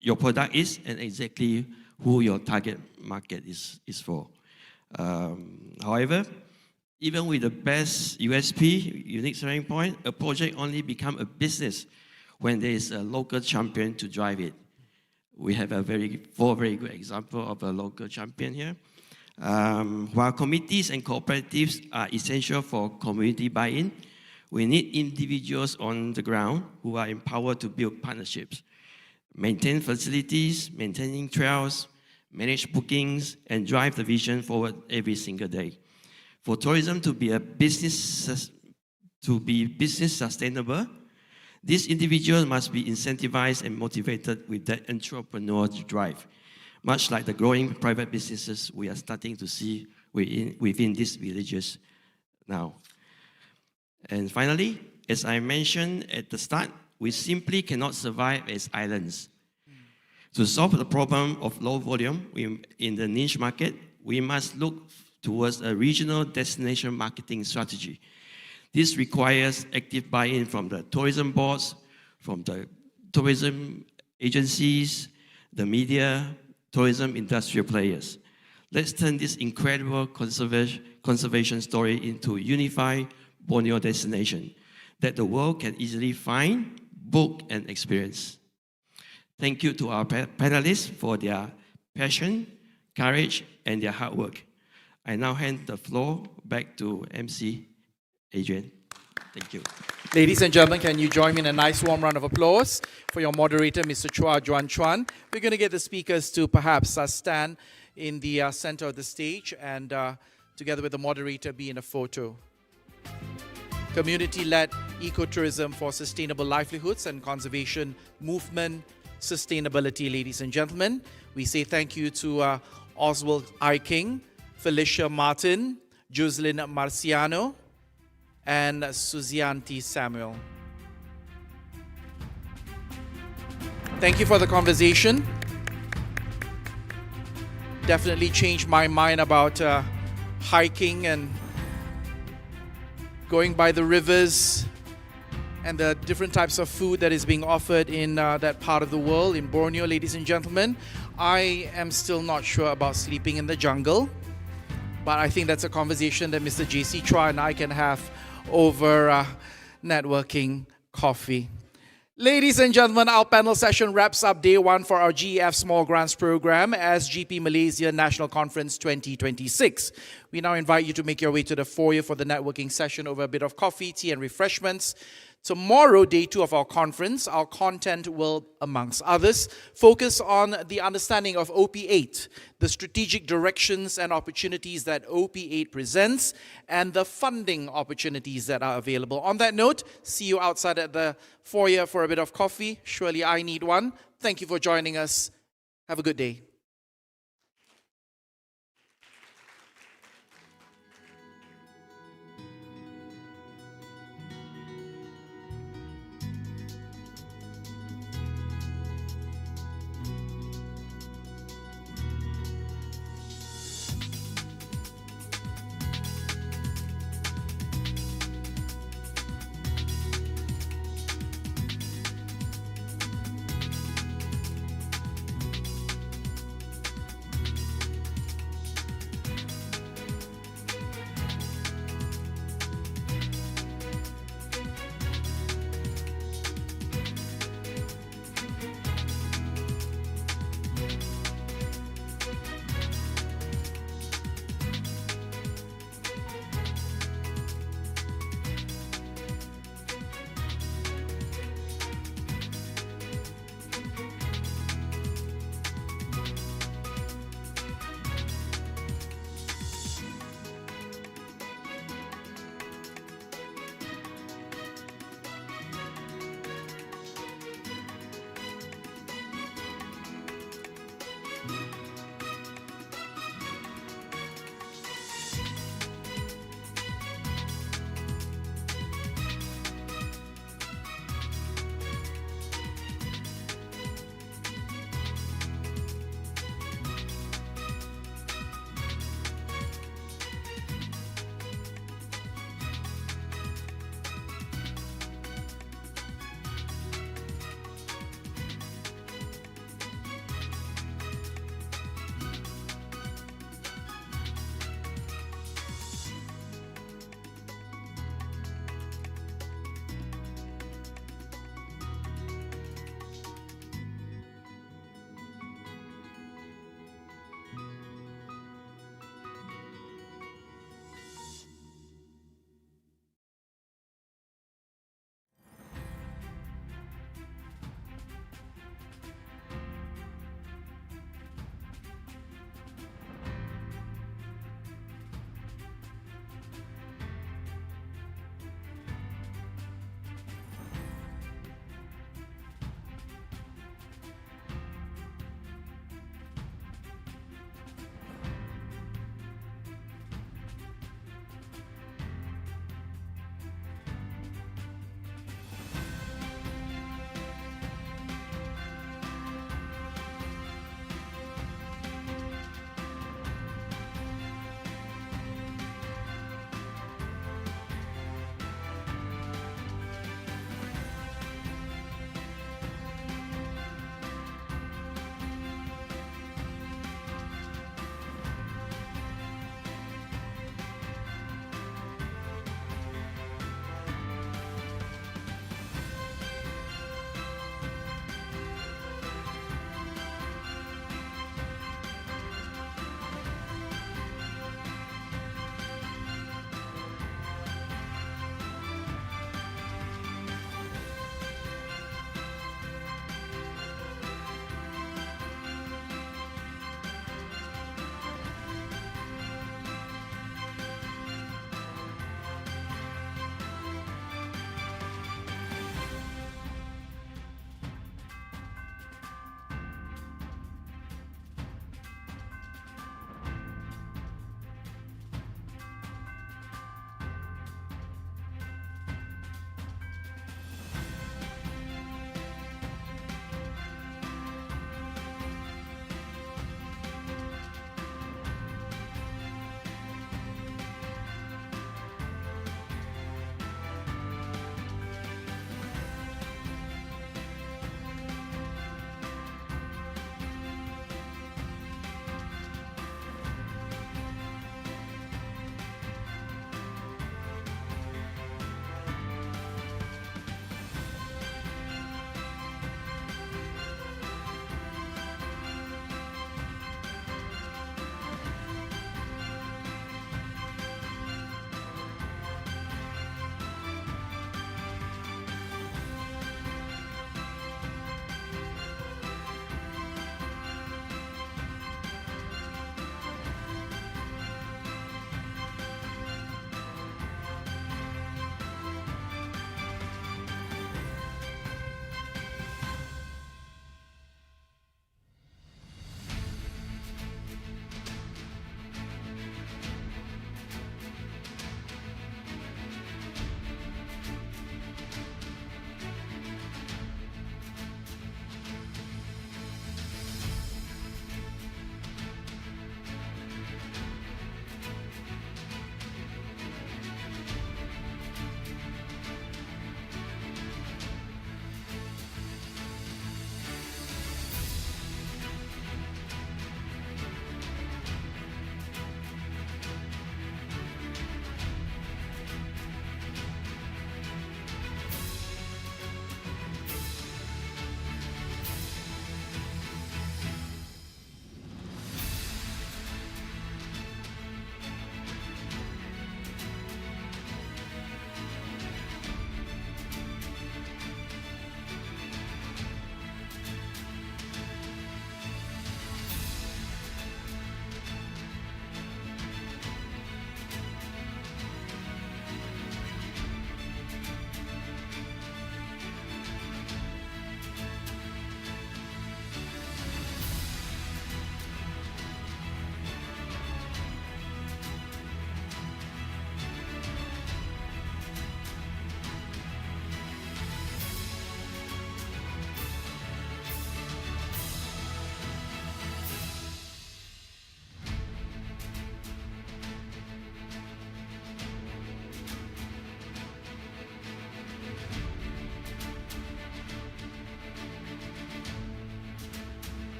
your product is and exactly who your target market is for. However, even with the best USP, unique selling point, a project only becomes a business when there is a local champion to drive it. We have 4 very good examples of a local champion here. While committees and cooperatives are essential for community buy-in, we need individuals on the ground who are empowered to build partnerships, maintain facilities, maintaining trails, manage bookings, and drive the vision forward every single day. For tourism to be business sustainable, these individuals must be incentivized and motivated with that entrepreneurial drive, much like the growing private businesses we are starting to see within these villages now. And finally, as I mentioned at the start, we simply cannot survive as islands. To solve the problem of low volume in the niche market, we must look towards a regional destination marketing strategy. This requires active buy-in from the tourism boards, from the tourism agencies, the media, tourism industrial players. Let's turn this incredible conservation story into a unified Borneo destination that the world can easily find, book, and experience. Thank you to our panelists for their passion, courage, and their hard work. I now hand the floor back to MC Adrian. Thank you. Ladies and gentlemen, can you join me in a nice warm round of applause for your moderator, Mr. Tuan. We're going to get the speakers to perhaps stand in the center of the stage and together with the moderator be in a photo. Community-led ecotourism for sustainable livelihoods and conservation movement sustainability, ladies and gentlemen. We say thank you to Oswald I. King, Felicia Martin, Jocelyn Marciano, and Suzianti Samuel. Thank you for the conversation. Definitely changed my mind about hiking and going by the rivers and the different types of food that is being offered in that part of the world, in Borneo, ladies and gentlemen. I am still not sure about sleeping in the jungle, but I think that's a conversation that Mr. J.C. Chua and I can have over networking coffee. Ladies and gentlemen, our panel session wraps up day 1 for our GEF Small Grants Program, SGP Malaysia National Conference 2026. We now invite you to make your way to the foyer for the networking session over a bit of coffee, tea, and refreshments. Tomorrow, day 2 of our conference, our content will, amongst others, focus on the understanding of OP8, the strategic directions and opportunities that OP8 presents, and the funding opportunities that are available. On that note, see you outside at the foyer for a bit of coffee. Surely I need one. Thank you for joining us. Have a good day.